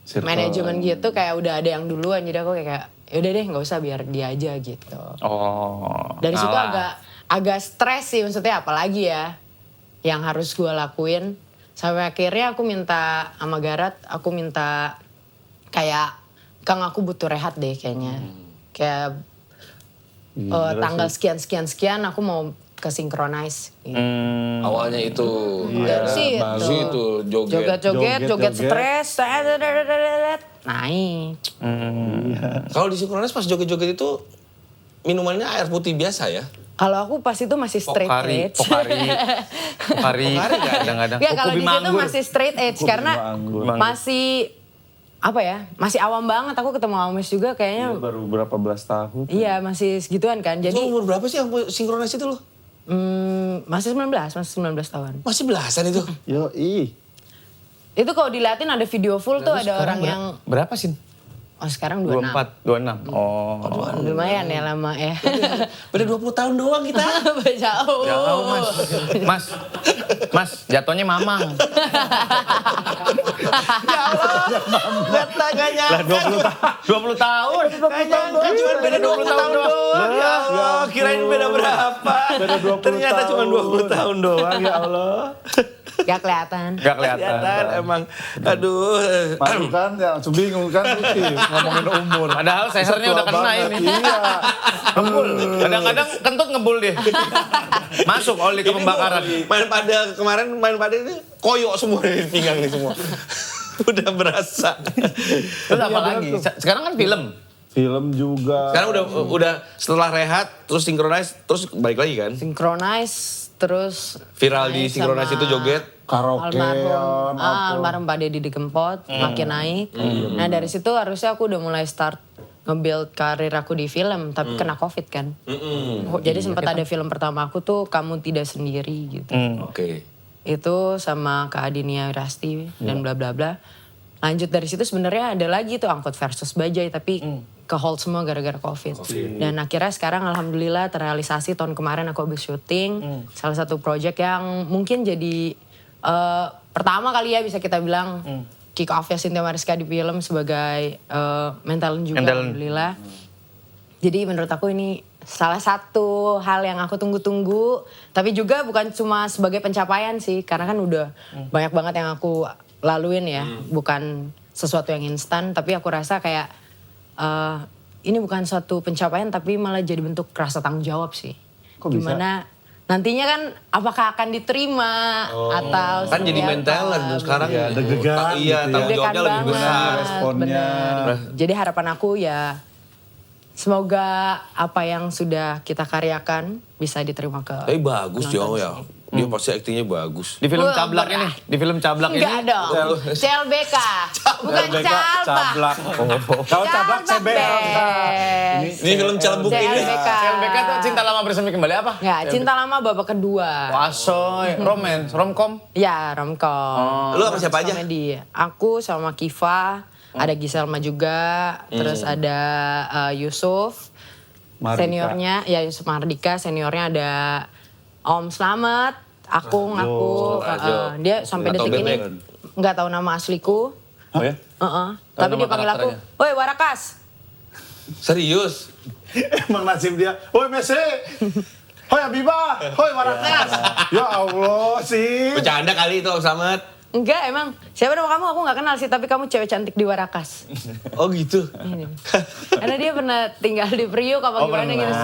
Circle. manajemen gitu kayak udah ada yang duluan. Jadi aku kayak yaudah deh nggak usah biar dia aja gitu. Oh. Dari situ ngalah. agak stres sih maksudnya apalagi ya yang harus gue lakuin. Sampai akhirnya aku minta sama Garat, aku minta kayak Kang aku butuh rehat deh kayaknya. Kayak tanggal sekian aku mau ke synchronize. Gitu. Awalnya itu. Dari situ. Baru itu joget. Joget Joget. stres, naik. Kalau di sinkronis pas joget-joget itu minumannya air putih biasa ya? Kalau aku pas itu masih straight edge. Pokari kadang-kadang. Ya kalau Kopi di situ Manggur. masih straight edge Kopi karena Manggur. masih apa ya? Masih awam banget. Aku ketemu Ames juga kayaknya. Baru berapa belas tahun. Iya masih segituan kan. Itu Jadi umur berapa sih yang sinkronis itu lo? masih 19 tahun. Masih belasan itu? Yo Itu kalau diliatin ada video full tuh ada orang yang Berapa sih? sekarang 26. 24, 26. Oh. Lumayan ya lama ya. Beda 20 tahun doang kita. Jauh. Jauh mas, jatuhnya mamang. Ya Allah, gak nyangka. 20 tahun. Gak nyangka cuma beda 20 tahun doang. Ya Allah, kirain beda berapa. Beda 20 Ternyata tahun. cuma 20 tahun doang ya Allah. Gak kelihatan. Gak kelihatan. Kelihatan emang. Aduh. Malu kan ya langsung bingung kan Uci ngomongin umur. Padahal sehernya udah kena ini. Iya. Ngebul. Kadang-kadang kentut ngebul dia. Masuk oli ke pembakaran. Main pada ini koyok semua di pinggang nih semua. Udah berasa. Terus apa lagi? Sekarang kan film. Film juga. Sekarang udah setelah rehat terus synchronize terus balik lagi kan? Synchronize terus Viral di naik Synchronize sama itu joget. almarhum Karaokean. almarhum Pak Deddy Kempot makin naik. Nah dari situ harusnya aku udah mulai start nge-build karir aku di film tapi kena COVID kan. Jadi sempat ada film pertama aku tuh Kamu Tidak Sendiri gitu. Oke. Itu sama Kak Adinia Rasti dan bla bla bla. Lanjut dari situ sebenarnya ada lagi tuh Angkot versus Bajai tapi ke hold semua gara-gara COVID. Dan akhirnya sekarang alhamdulillah terrealisasi tahun kemarin aku habis syuting. Salah satu project yang mungkin jadi pertama kali ya bisa kita bilang kick off ya Cynthia Mariska di film sebagai main talent juga alhamdulillah. Jadi menurut aku ini salah satu hal yang aku tunggu-tunggu. Tapi juga bukan cuma sebagai pencapaian sih. Karena kan udah banyak banget yang aku laluin ya. Bukan sesuatu yang instan. Tapi aku rasa kayak ini bukan suatu pencapaian tapi malah jadi bentuk rasa tanggung jawab sih. Kok bisa? Gimana nantinya kan apakah akan diterima atau Kan jadi main talent sekarang. Iya, deg-degan Iya, gitu ya. tanggung jawabnya lebih besar. responnya. Bener. Jadi harapan aku ya semoga apa yang sudah kita karyakan bisa diterima ke Tapi bagus penonton Jo ya. sih. Dia pasti aktingnya bagus. Di film Wah, Cablak berat. ini. Di film Cablak ini. Enggak dong. CLBK. Bukan Calbak. Cablak. Kalau cablak CBL. Ini film Celebuk ini. CLBK. CLBK tuh Cinta Lama Bersemi Kembali apa? Ya, Cinta Lama babak kedua. Wasoy, romance, romcom. Ya, romcom. Lu sama siapa aja? Komedi. Aku sama Kiva, ada Giselma juga, terus ada Yusuf. Mardika. Seniornya, ya Yusuf Mardika, seniornya ada Om Slamet, aku ngaku. Rajo. Dia sampai Nggak tahu detik ini bebek. nggak tahu nama asliku. Oh ya? Tapi nama dia panggil aku, karakternya. woi Warakas. Serius? Emang nasib dia. Woi Messi. Hoi Habibah. Hoi Warakas. Ya Allah sih. Bercanda kali itu Om Slamet. Enggak emang, siapa nama kamu aku nggak kenal sih, tapi kamu cewek cantik di Warakas. Oh gitu. Ini. Karena dia pernah tinggal di Priuk apa gimana gitu,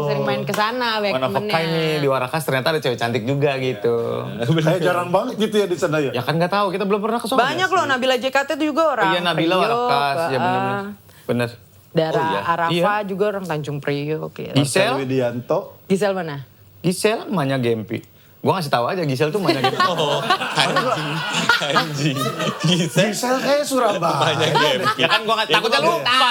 sering main ke sana banyak Mana peka ini temennya. di Warakas ternyata ada cewek cantik juga gitu. Kayak jarang banget gitu ya di sana ya. Ya kan nggak tahu, kita belum pernah ke sana. Banyak loh, Nabila JKT itu juga orang Iya Nabila Priuk, Warakas, ya benar. Bener. Dara Oh, iya. Arafa juga orang Tanjung Priuk. Ya. Gisel? Widianto. Gisel mana? Gisel emaknya Gempi. Gua ngasih tahu aja Gisel tuh emaknya Gempi. Oh, anjing. Gisel kayak Surabaya. Ya kan gua nggak takutnya lupa.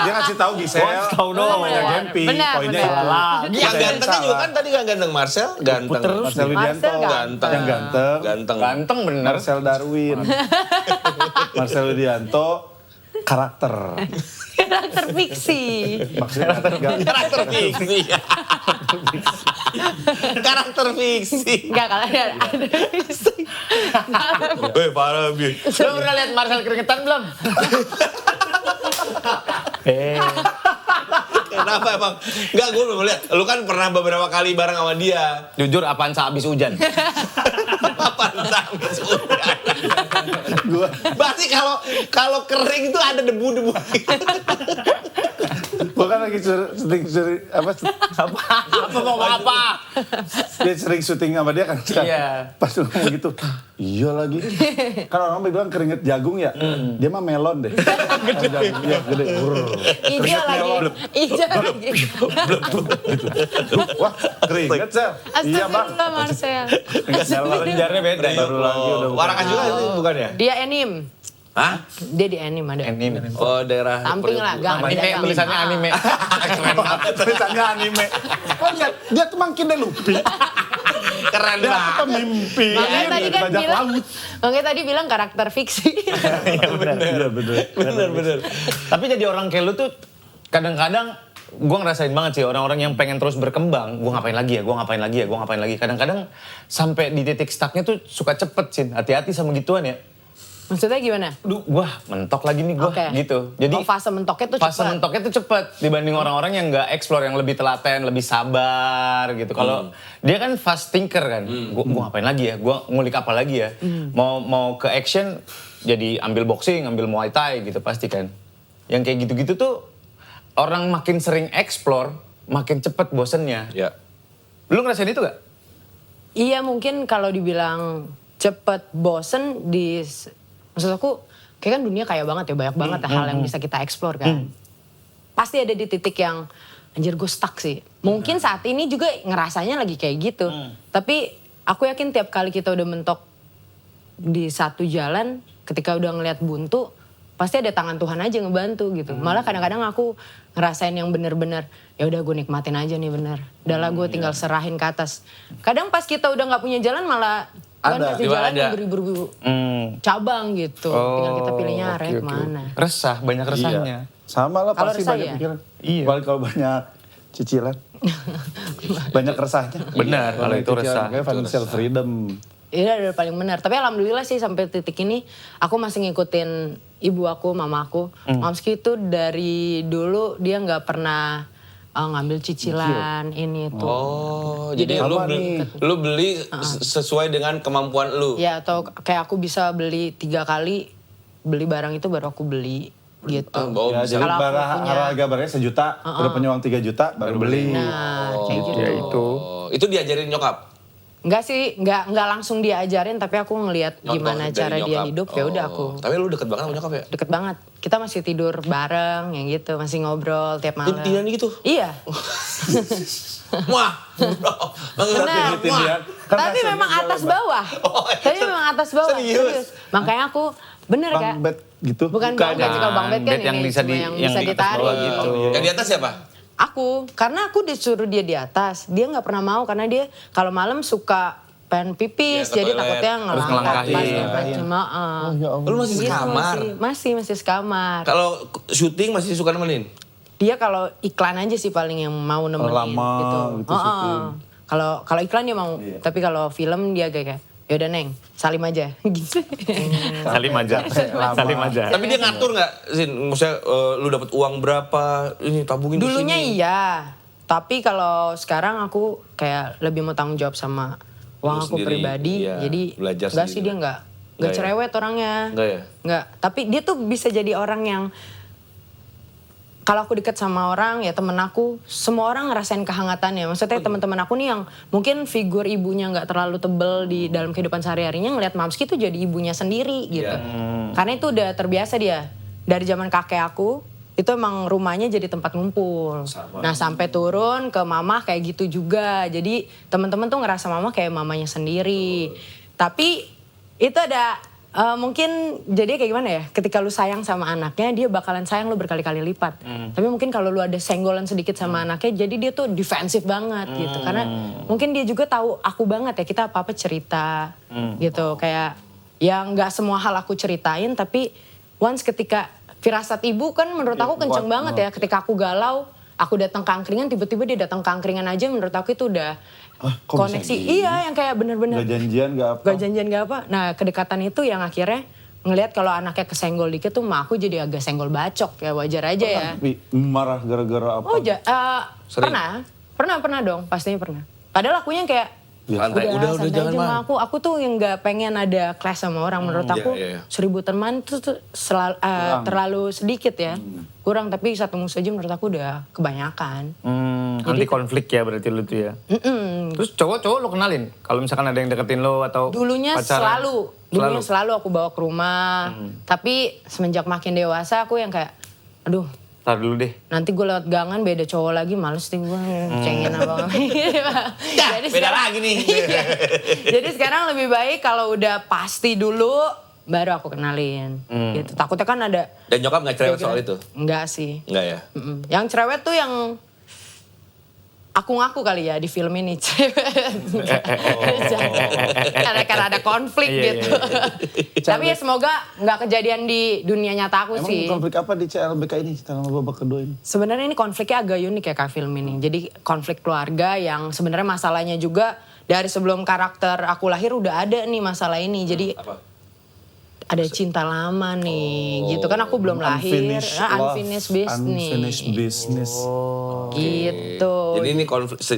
Dia ngasih tahu Gisel. Gua ngasih tahu dong. Namanya Gempi. Benar, Poinnya benar. itu. Salah. Yang gantengnya juga kan tadi gak ganteng Marcel, ganteng. Marcel Widianto. Marcel ganteng. Yang ganteng. Ganteng. Ganteng bener. Marcel Darwin. Marcel Widianto. Karakter. Karakter fiksi. Maksudnya Karakter fiksi. Karakter fiksi. Enggak kalau ada fiksi. Weh parah Bi. Lu pernah lihat Marcel keringetan belum? Kenapa emang? Enggak, gue belum lihat. Lu kan pernah beberapa kali bareng sama dia. Jujur apaan sehabis hujan? Apaan sampai hujan? Gua Berarti kalau kering itu ada debu-debu. kan lagi sering apa Apa mau apa? dia sering syuting sama dia kan. Iya. Pas lu ngomong gitu. Iya lagi. Kan orang bilang keringet jagung ya. Dia mah melon deh. Gede. Iya, gede. Ijo lagi. Ijo lagi. Wah, keringet sel. Iya, Bang. Astagfirullah Marcel. Lenjarnya beda. Baru lagi udah bukan. Warakas juga itu bukan ya? Dia anim. Hah? Dia di anim ada. Anime. Oh daerah Samping lah, gang. Anime tulisannya anime. Keren banget. Tulisannya anime. Oh lihat, dia tuh makin deh lupi. Keren Dia banget. apa mimpi. Makanya tadi kan Bajak bilang, laut. makanya tadi bilang karakter fiksi. Iya benar. Iya bener. Bener. Tapi jadi orang kayak lu tuh kadang-kadang gue ngerasain banget sih orang-orang yang pengen terus berkembang. Gue ngapain lagi ya. Kadang-kadang sampai di titik stucknya tuh suka cepet sih. Hati-hati sama gituan ya. Maksudnya gimana? Duh, gua mentok lagi nih gua Oke. gitu. Jadi fase mentoknya tuh fase cepat. mentoknya tuh cepet dibanding orang-orang yang nggak explore, yang lebih telaten, lebih sabar gitu. Kalau dia kan fast thinker kan, gua ngapain lagi ya? Gua ngulik apa lagi ya? Mau ke action, jadi ambil boxing, ambil muay thai gitu pasti kan. Yang kayak gitu-gitu tuh orang makin sering explore, makin cepet bosennya. Ya. Lu ngerasain itu gak? Iya mungkin kalau dibilang cepet bosen maksud aku kayak kan dunia kaya banget ya, banyak banget hal yang bisa kita explore kan. Pasti ada di titik yang anjir gue stuck sih. Mungkin saat ini juga ngerasanya lagi kayak gitu. Tapi aku yakin tiap kali kita udah mentok di satu jalan, ketika udah ngeliat buntu, pasti ada tangan Tuhan aja ngebantu gitu. Malah kadang-kadang aku ngerasain yang bener-bener, ya udah gue nikmatin aja nih bener. Udahlah gue tinggal serahin ke atas. Kadang pas kita udah nggak punya jalan malah Tuhan Ada. kasih Tiba jalan ada. yang beribu-ribu cabang gitu. Tinggal kita pilihnya arahnya oke, oke. kemana. Resah, banyak resahnya. Iya. Sama lah Kalau pasti resah banyak ya? pikiran. Iya. Paling kalau banyak cicilan. banyak resahnya. Benar, kalau itu cicilan, resah. kayak financial freedom. Iya udah paling benar. Tapi alhamdulillah sih sampai titik ini aku masih ngikutin ibu aku, mama aku. Mamski itu dari dulu dia nggak pernah ngambil cicilan ini itu. Oh, jadi Sama lu beli sesuai dengan kemampuan lu. Ya atau kayak aku bisa beli 3 kali beli barang itu baru aku beli gitu. Oh, Ya, bisa. jadi Kalau aku punya- harga barangnya 1 juta, udah punya uang 3 juta, baru beli. Nah kayak gitu. Ya itu. Oh, itu diajarin nyokap? Enggak sih, enggak langsung diajarin tapi aku ngelihat Nyontoh gimana dari cara dia nyokap. hidup ya udah aku. Tapi lu deket banget sama nyokap ya? Deket banget. Kita masih tidur bareng yang gitu, masih ngobrol tiap malam. Intinya gitu? Iya. Wah, Benar. Ingetin dia. Kan Tapi kasihan memang dia atas jualan, bawah. Oh, iya. Tapi memang atas bawah. Serius? Makanya aku bener Bang Kak. Bet gitu. Bukan Bang Bet sih, kalau Bang Bet kan Bet yang ini bisa cuma di- yang yang bisa di atas ditarik. bawah gitu. Yang di atas siapa? Aku, karena aku disuruh dia di atas, dia nggak pernah mau karena dia kalau malam suka pengen pipis, Iya, ke jadi toilet. takutnya Harus ngelangkahin. Cuma, ya Allah. Lu masih gitu sekamar? sih. Masih sekamar. Kalau syuting masih suka nemenin? Dia kalau iklan aja sih paling yang mau nemenin Lama gitu. gitu syuting. Kalau iklan dia mau, tapi kalau film dia kayak yaudah Neng, salim aja gitu. Salim aja. Salim aja. Tapi dia ngatur nggak, Zin? Maksudnya lu dapat uang berapa? Ini tabungin di Dulunya sini. iya, tapi kalau sekarang aku kayak lebih mau tanggung jawab sama uang Lu aku sendiri, pribadi. iya, Jadi belajar enggak sih sendiri. dia enggak Nggak ya? cerewet orangnya. Nggak ya? Enggak, tapi dia tuh bisa jadi orang yang kalau aku deket sama orang ya temen aku, semua orang ngerasain kehangatannya. Maksudnya teman-teman aku nih yang mungkin figur ibunya nggak terlalu tebel di dalam kehidupan sehari-harinya ngelihat Mamski tuh jadi ibunya sendiri gitu. Karena itu udah terbiasa dia. Dari zaman kakek aku, itu emang rumahnya jadi tempat ngumpul. Nah sampai turun ke mamah kayak gitu juga. Jadi teman-teman tuh ngerasa mamah kayak mamanya sendiri. Tapi itu ada mungkin jadi kayak gimana ya, ketika lu sayang sama anaknya dia bakalan sayang lu berkali-kali lipat. Tapi mungkin kalau lu ada senggolan sedikit sama anaknya jadi dia tuh defensif banget gitu. Karena mungkin dia juga tahu aku banget ya, kita apa-apa cerita gitu. Kayak ya nggak semua hal aku ceritain tapi once ketika firasat ibu kan menurut aku kenceng banget ya. Ketika aku galau, aku datang ke angkringan, tiba-tiba dia datang ke angkringan aja menurut aku itu udah kok bisa koneksi. gini? Iya yang kayak bener-bener. Gak janjian, gak apa. Gak janjian gak apa. Nah kedekatan itu yang akhirnya ngelihat kalau anaknya kesenggol dikit tuh mah aku jadi agak senggol bacok ya wajar aja ya. Tapi marah gara-gara apa? Oh pernah dong pastinya pernah. Padahal akunya kayak Santai, udah santai jangan aja mah. sama aku tuh yang nggak pengen ada clash sama orang. Menurut aku iya. 1000 teman itu tuh terlalu sedikit ya. Kurang tapi satu musuh aja menurut aku udah kebanyakan. Anti konflik ya berarti lu tuh ya. Terus cowok-cowok lu kenalin? Kalau misalkan ada yang deketin lu atau Dulunya pacaran? Dulunya selalu aku bawa ke rumah. Tapi semenjak makin dewasa aku yang kayak, aduh Ntar dulu deh. nanti gue lewat gangan beda cowok lagi males nih gue cengin abang. Ya, beda lagi nih. Iya. Jadi sekarang lebih baik kalau udah pasti dulu baru aku kenalin. Gitu. Takutnya kan ada. Dan nyokap nggak cerewet soal itu? Enggak sih. Enggak ya? Yang cerewet tuh yang aku ngaku kali ya di film ini cerewet. Karena ada konflik Iya, gitu. Tapi ya semoga nggak kejadian di dunia nyata aku Emang sih. konflik apa di CLBK ini setelah babak kedua ini? Sebenarnya ini konfliknya agak unik ya Kak film ini. Jadi konflik keluarga yang sebenarnya masalahnya juga dari sebelum karakter aku lahir udah ada nih masalah ini. Jadi Apa? ada cinta lama nih, gitu kan aku belum lahir. Unfinished business. Unfinished business. Gitu. Jadi ini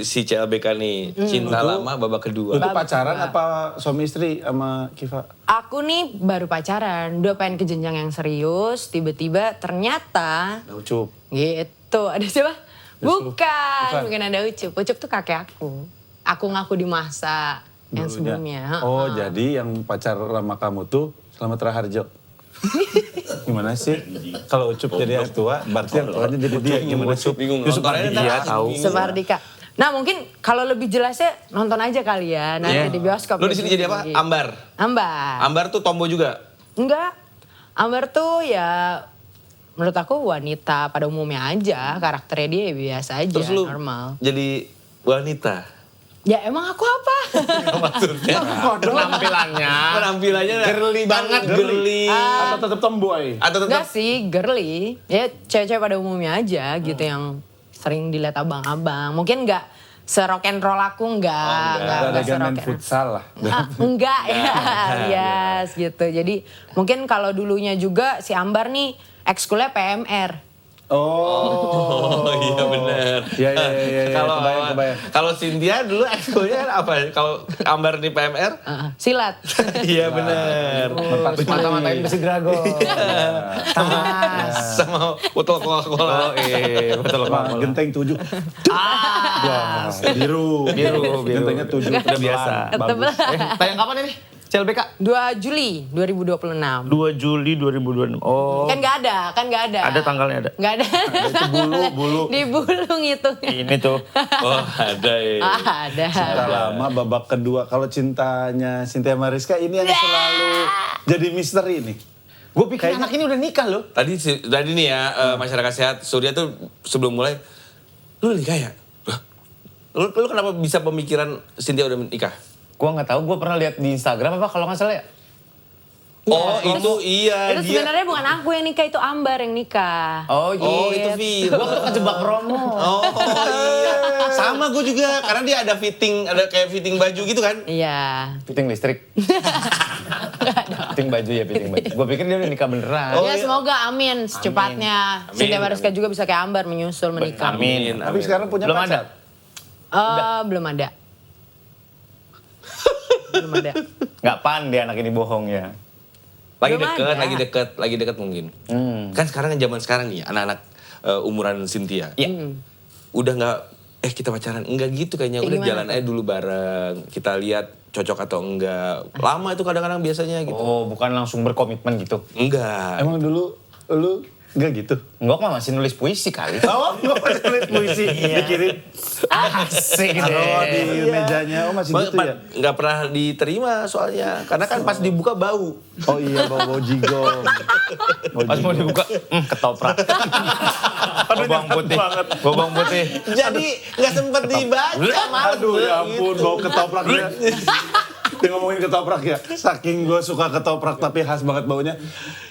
si CLBK nih, cinta lama babak kedua. Itu pacaran apa suami istri sama Kiva? Aku nih baru pacaran, udah pengen ke jenjang yang serius, tiba-tiba ternyata Ucup. gitu. Ada siapa? Bukan ada Ucup. Ucup tuh kakek aku. Aku ngaku di masa yang sebelumnya. Oh, jadi yang pacar sama kamu tuh Selamat Raharjo. Gimana sih? Kalau Ucup jadi yang tua, berarti yang tuanya jadi dia. Gimana sih? Bingung. Yusuf Nontonnya Ardika ntar tahu. Semardika. Nah mungkin kalau lebih jelasnya nonton aja kali ya nanti di bioskop. Lu di sini jadi apa? Ambar. Ambar. Ambar tuh tombo juga. Enggak. Ambar tuh ya menurut aku wanita pada umumnya aja. Karakternya dia ya biasa aja, Terus lu normal. jadi wanita. Ya emang aku apa? Maksudnya penampilannya Girly banget, girly. Atau tetap tomboy? Atau Enggak tetap sih, girly. Ya cewek-cewek pada umumnya aja gitu yang sering dilihat abang-abang. Mungkin enggak se-rock and roll aku, enggak Ada se-rock main and- futsal lah. enggak ya, yes gitu. Jadi mungkin kalau dulunya juga si Ambar nih ekskulnya PMR. Oh, iya benar. Iya. Kalau Kebayang. kalau Cynthia dulu ekskulnya apa? Kalau Ambar di PMR? Silat. Iya benar. Mata-matain besi dragon. Sama botol Coca-Cola. Betul Wah, genteng 7. Wah, biru. Gentengnya 7. Udah biasa. Tebel. Tayang kapan ini? CLBK? 2 Juli 2026. 2 Juli 2026. Oh. Kan nggak ada. Ada tanggalnya ada. Nggak ada. Itu bulu. Di bulu ngitungnya. Ini tuh. Oh, ada ya. Ada. Cinta lama babak kedua. Kalau cintanya Cynthia Mariska ini yang selalu jadi misteri nih. Gue pikir anak ini udah nikah loh. Tadi nih ya masyarakat sehat Surya tuh sebelum mulai lu nikah ya? Lah, Lu kenapa bisa pemikiran Cynthia udah nikah? Gue nggak tahu. Gue pernah lihat di Instagram apa kalau nggak salah ya. Oh itu iya Itu sebenarnya bukan aku yang nikah, itu Ambar yang nikah. Oh itu Gue tuh kejebak promo. Oh iya. Sama gue juga karena dia ada kayak fitting baju gitu kan. Iya. Fitting listrik. Fitting baju ya, fitting baju. Gue pikir dia udah nikah beneran. Ya semoga amin secepatnya. Cynthia Mariska juga bisa kayak Ambar menyusul menikah. Amin. Tapi sekarang punya Belum pacar. Belum ada. Belum ada. Nggak pandai anak ini bohong ya. Lagi Belum deket, ada. lagi deket mungkin. Kan sekarang zaman sekarang nih anak-anak umuran Cynthia. Iya. Udah nggak kita pacaran enggak gitu kayaknya. Udah gimana jalan aja dulu bareng. Kita lihat cocok atau enggak. Lama itu kadang-kadang biasanya gitu. Oh, bukan langsung berkomitmen gitu. Enggak. Emang dulu lu enggak gitu? Enggak mah masih nulis puisi kali. Oh, gua masih nulis puisi. Dikirim. Asik Taruh deh. di mejanya. Oh, masih gitu ya? Nggak pernah diterima soalnya. Karena kan pas dibuka bau. Oh iya, bau jigong. Pas mau dibuka, ketoprak. Bawang putih. Bawang putih. Jadi nggak sempet dibaca malu. Aduh ya ampun, bau ketopraknya. Dia ngomongin ketoprak ya, saking gue suka ketoprak tapi khas banget baunya.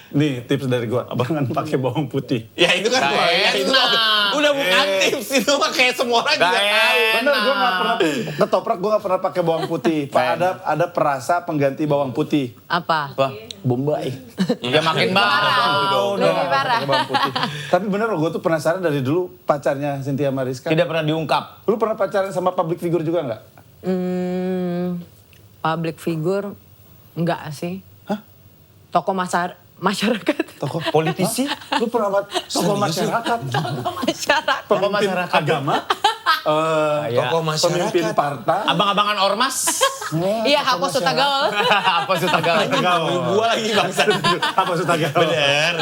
Nih tips dari gue, jangan pakai bawang putih. Ya itu kan Nggak ya, itu enak. udah bukan tips itu mah kayak semua orang juga Nggak tahu. Bener, gue gak pernah, ketoprak gue gak pernah pakai bawang putih. Pak, ada perasa pengganti bawang putih. Apa? Wah, Bombay. ya makin bau. Lebih parah. Pakai bawang putih. Tapi bener loh, gue tuh penasaran dari dulu pacarnya Cynthia Mariska. Tidak pernah diungkap. Lu pernah pacaran sama public figure juga nggak? Public figure enggak sih. Hah? Tokoh masyarakat. Tokoh Politisi? Lu pernah tokoh masyarakat? Masyarakat. Tokoh Pemimpin masyarakat. agama? Tokoh masyarakat. Pemimpin partai? Abang-abangan ormas? Iya, Hako Sutagawa. Apa Sutagawa? Gua lagi bangsa. Apa Sutagawa? Bener.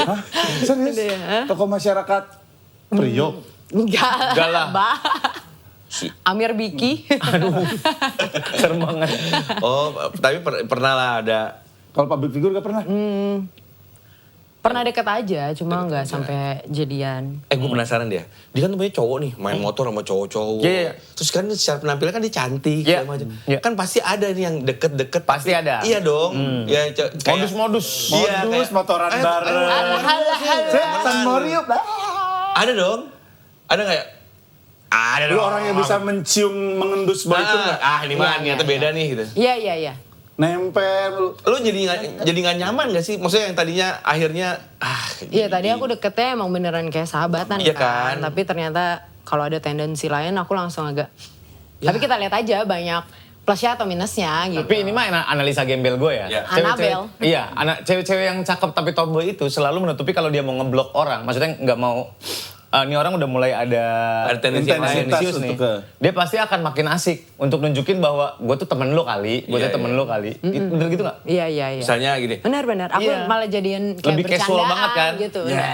Hah? Serius? Tokoh masyarakat Priok? Enggak Enggak lah. Bah. Amir Biki. Serem banget. Oh, tapi pernah lah ada. Kalau public figure gak pernah? Pernah deket aja, cuma nggak sampai jadian. Gue penasaran dia. Dia kan punya cowok nih, main motor sama cowok-cowok. Iya. Terus kan secara penampilan kan dia cantik. Iya. segala macam. Iya. Kan pasti ada nih yang deket-deket. Pasti ada. Iya dong. Ya, kayak- Modus-modus. Iya, Modus, kayak- motoran bareng. Setan Moriup lah. Ada dong. Ada nggak ya? Ada Lu dong. orang yang bisa mencium mengendus bau itu nggak? Ini mah Iya, ternyata iya, beda nih gitu. Iya. Nah nempel. Lu jadi nggak nyaman gak sih? Maksudnya yang tadinya akhirnya Iya tadi aku deketnya emang beneran kayak sahabatan Iya kan? Tapi ternyata kalau ada tendensi lain aku langsung agak. Tapi kita lihat aja banyak plusnya atau minusnya gitu. Tapi ini mah analisa gembel gue ya. Iya. Anabel. Iya, cewek-cewek yang cakep tapi tomboy itu selalu menutupi kalau dia mau ngeblok orang. Maksudnya nggak mau, ini orang udah mulai ada tendensi yang lain. tendensius nih. Dia pasti akan makin asik untuk nunjukin bahwa gue tuh temen lo kali, gue tuh temen lo kali. Bener gitu nggak? Iya. Misalnya gini. Benar. Aku Iya. malah jadiin kayak Lebih casual bercandaan banget kan? gitu. Ya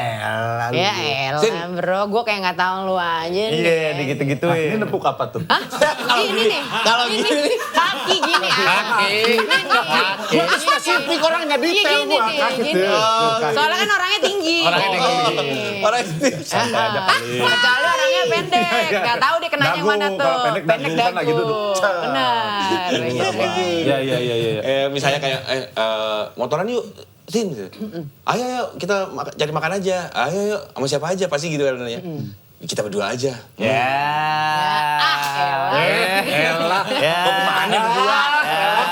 Ya elah bro, gue kayak gak tahu lu aja nih. Iya, digitu-gituin. Ini nepuk apa tuh? Hah? Ini nih. Kalau ini kaki gini. Kaki. Gua tuh spesifik orang nggak Iya detail gini gua. nih, Kaki gini. tuh. Kaki. Soalnya kan orangnya tinggi. Orangnya tinggi. orang itu Kecuali orangnya pendek, nggak tahu dia kenanya yang Dagu, mana tuh. kalau pendek dagu kan lagi duduk. Benar. Iya. misalnya kayak motoran yuk Sin gitu. Ayo kita cari makan aja. Ayo sama siapa aja pasti gitu kan nanya. Kita berdua aja. Ya. elah. Ya. Mau kemana berdua?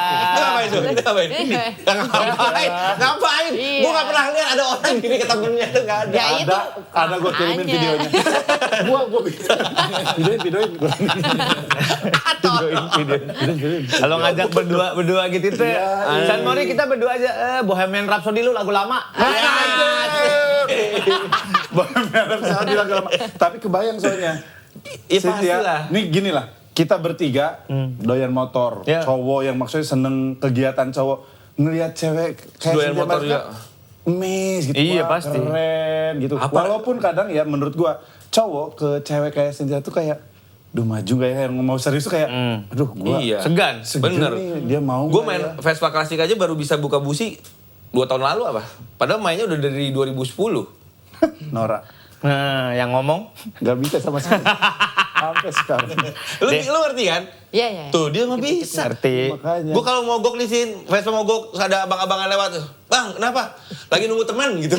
Itu ngapain tuh? Itu ngapain? Ngapain? Iya. Gue gak pernah lihat ada orang gini ke temennya tuh gak ada. Ya itu. Ada gue kirimin makanya. videonya. Gua bisa. Videoin. Videoin. Kalau ngajak berdua gitu tuh. San Mori kita berdua aja. Bohemian Rhapsody lu lagu lama. Bohemian Rhapsody lagu lama. Tapi kebayang soalnya. Ya Cynthia, pastilah. Nih gini lah. Kita bertiga doyan motor. Ya. Cowok yang maksudnya seneng kegiatan cowok. Ngelihat cewek kayak Doyan Cynthia motor Mariska, juga. Emes gitu. Iya, Wah, pasti. keren gitu. Apa? Walaupun kadang ya menurut gua cowok ke cewek kayak Cynthia tuh kayak duh maju gak ya, yang mau serius tuh kayak aduh gua Iya. Segan. Bener. nih, dia mau Gue nggak main ya? Vespa klasik aja baru bisa buka busi 2 tahun lalu apa? Padahal mainnya udah dari 2010. Nora Nah, yang ngomong. gak bisa sama sekali sampai sekarang. Lu ngerti kan? Iya. Tuh dia mah bisa. Ngerti. Makanya Gue kalau mogok nih Sin, Vespa mogok, terus ada abang-abangan lewat tuh. Bang, kenapa? Lagi nunggu teman gitu.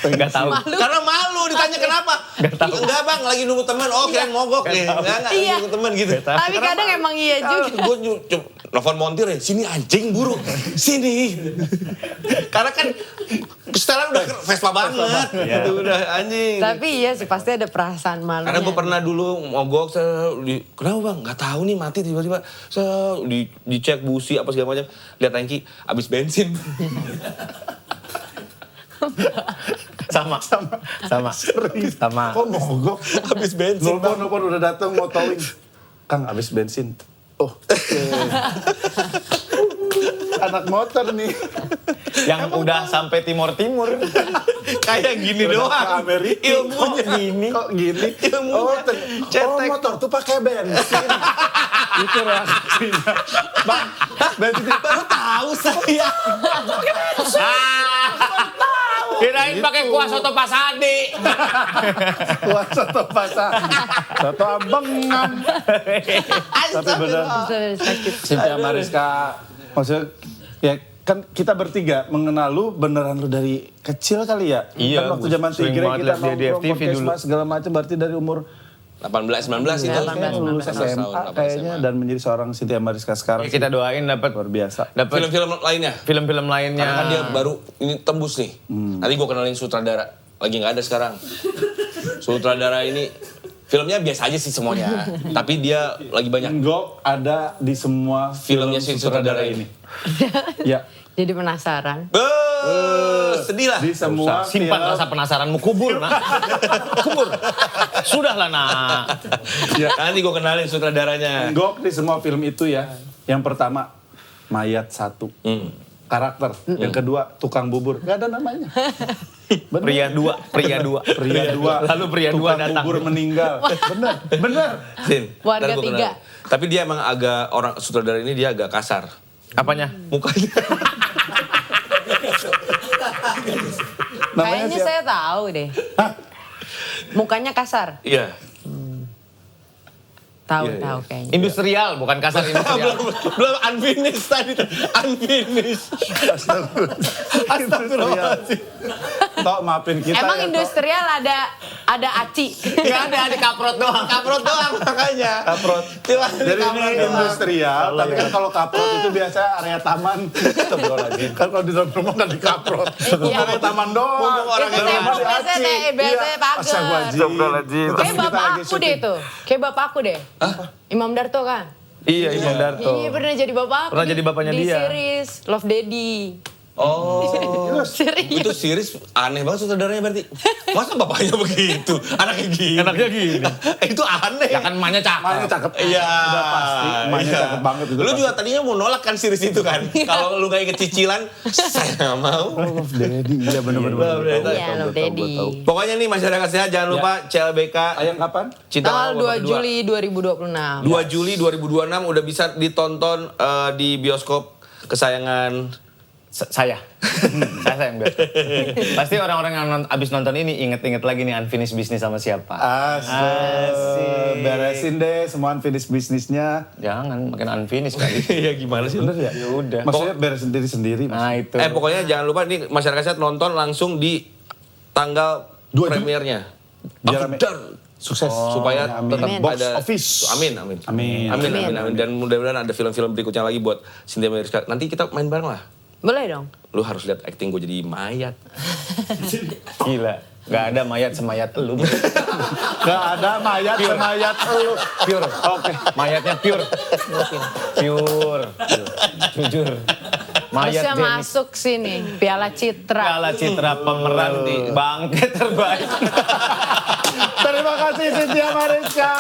Enggak tahu. Karena malu ditanya kenapa. Enggak bang, lagi nunggu teman. Oh kirain mogok. Enggak, lagi Iya. nunggu teman gitu. Tapi kadang emang iya juga. Gue nelfon montir ya, sini anjing buru, sini. Karena kan setelan udah Vespa banget. Gitu, udah anjing. Tapi iya sih pasti ada perasaan malunya. Karena gue pernah dulu mogok, kenapa bang? Gak tahu nih mati tiba-tiba. Dicek busi apa segala macam. Lihat tangki, habis bensin. Sama. kok mogok Habis bensin. nelpon udah datang mau towing Kang habis bensin oh oke. Anak motor nih Yang udah sampai timur-timur. Kayak gini Udah doang. ke Amerika. Ilmunya. Kok gini Ilmunya. oh Cetek. motor tuh pakai bensin itu reaksinya bang bensin Baru tahu saya. Kirain pakai kuah soto pasadi. Wah, soto pasar. Soto abangan. Tapi benar. Cynthia Mariska, maksudnya ya kan kita bertiga mengenal lu beneran lu dari kecil kali ya? Iya, Kan waktu gua zaman sering Tigre banget kita liat dia di nongkrong FTV podcast dulu. mas segala macam berarti dari umur 18-19 itu. kayaknya lulus 19 SMA kayaknya dan menjadi seorang Cynthia Mariska sekarang. Ya, kita doain dapat luar biasa. Film-film lainnya. film-film lainnya. Karena kan dia baru ini tembus nih. Nanti gue kenalin sutradara. Lagi nggak ada sekarang. Sutradara ini filmnya biasa aja sih semuanya. Tapi dia lagi banyak. Gok ada di semua Filmnya si sutradara ini. Ya, Jadi penasaran. Sedih lah. di semua Simpan film. rasa penasaranmu, kubur nak. Kubur. Sudahlah nak. Nanti gue kenalin sutradaranya. Gok di semua film itu ya. Yang pertama mayat satu. Karakter. Yang kedua tukang bubur. Gak ada namanya. Bener. Pria dua. Pria dua. Lalu pria dua tukang datang. bubur meninggal. Bener. Sin, Warga ntar gua 3. kenalin. Tapi dia emang agak, orang sutradara ini dia agak kasar. Apanya? Mukanya. Namanya Kayaknya siapa? saya tahu deh. Mukanya kasar. Iya. Tahu kayaknya. Industrial, bukan kasar industrial. belum unfinished tadi. Unfinished. Astagfirullahaladzim. Tok maafin kita Emang ya, Tok. industrial ada aci. Gak ada kaprot doang. Kaprot doang makanya. Kaprot. Cuma Jadi ini industrial, tapi kan kalau kaprot itu biasanya area taman. Kan kalau di dalam rumah kan di kaprot. Iya. Area taman doang. Mumpung orang Itu yang tembok rumah biasanya pagar. Astagfirullahaladzim. Kayak bapak aku deh tuh. Kayak bapak aku deh. Imam Darto kan? Iya, Imam Darto. Iya pernah jadi bapak aku. Pernah jadi bapaknya di dia. series Love Daddy. Oh, Serius. itu series aneh banget saudaranya berarti. Masa bapaknya begitu? Anaknya gini. Anaknya gini. Itu aneh. Ya kan emaknya Emaknya cakep. cakep. Iya. Udah pasti. Emaknya Iya. cakep banget itu. Lu pasti. juga tadinya mau nolak kan series itu kan? Kalau lu gak inget cicilan, saya gak mau. Love Daddy, iya bener-bener. Iya, Love Daddy. Pokoknya nih masyarakat sehat jangan lupa CLBK Ayang kapan? Cinta Tanggal Mama 2 Berdua. Juli 2026. 2 Juli 2026 udah bisa ditonton di bioskop kesayangan Saya sayang banget. Pasti orang-orang yang abis nonton ini inget-inget lagi nih unfinished business sama siapa. Asik. Beresin deh semua unfinished bisnisnya. Jangan makin unfinished kali. ya gimana sih? Bener ya? Ya udah. Maksudnya beresin diri sendiri. Mas. Nah itu. Pokoknya jangan lupa nih masyarakat sehat nonton langsung di tanggal 2 Juli. premiernya. Biar rame. After. Sukses. Supaya Amin. tetap Amin. Box ada office. Amin. Dan mudah-mudahan ada film-film berikutnya lagi buat Cynthia Mariska. Nanti kita main bareng lah. Boleh dong. Lu harus lihat acting gue jadi mayat. Gila. Gak ada mayat semayat lu. Gak ada mayat semayat elu. Pure. Oke. Mayatnya pure. Pure. Jujur. Mayat Harusnya Dennis. masuk sini. Piala Citra. Piala Citra pemeran di bangke terbaik. Terima kasih Cynthia Mariska.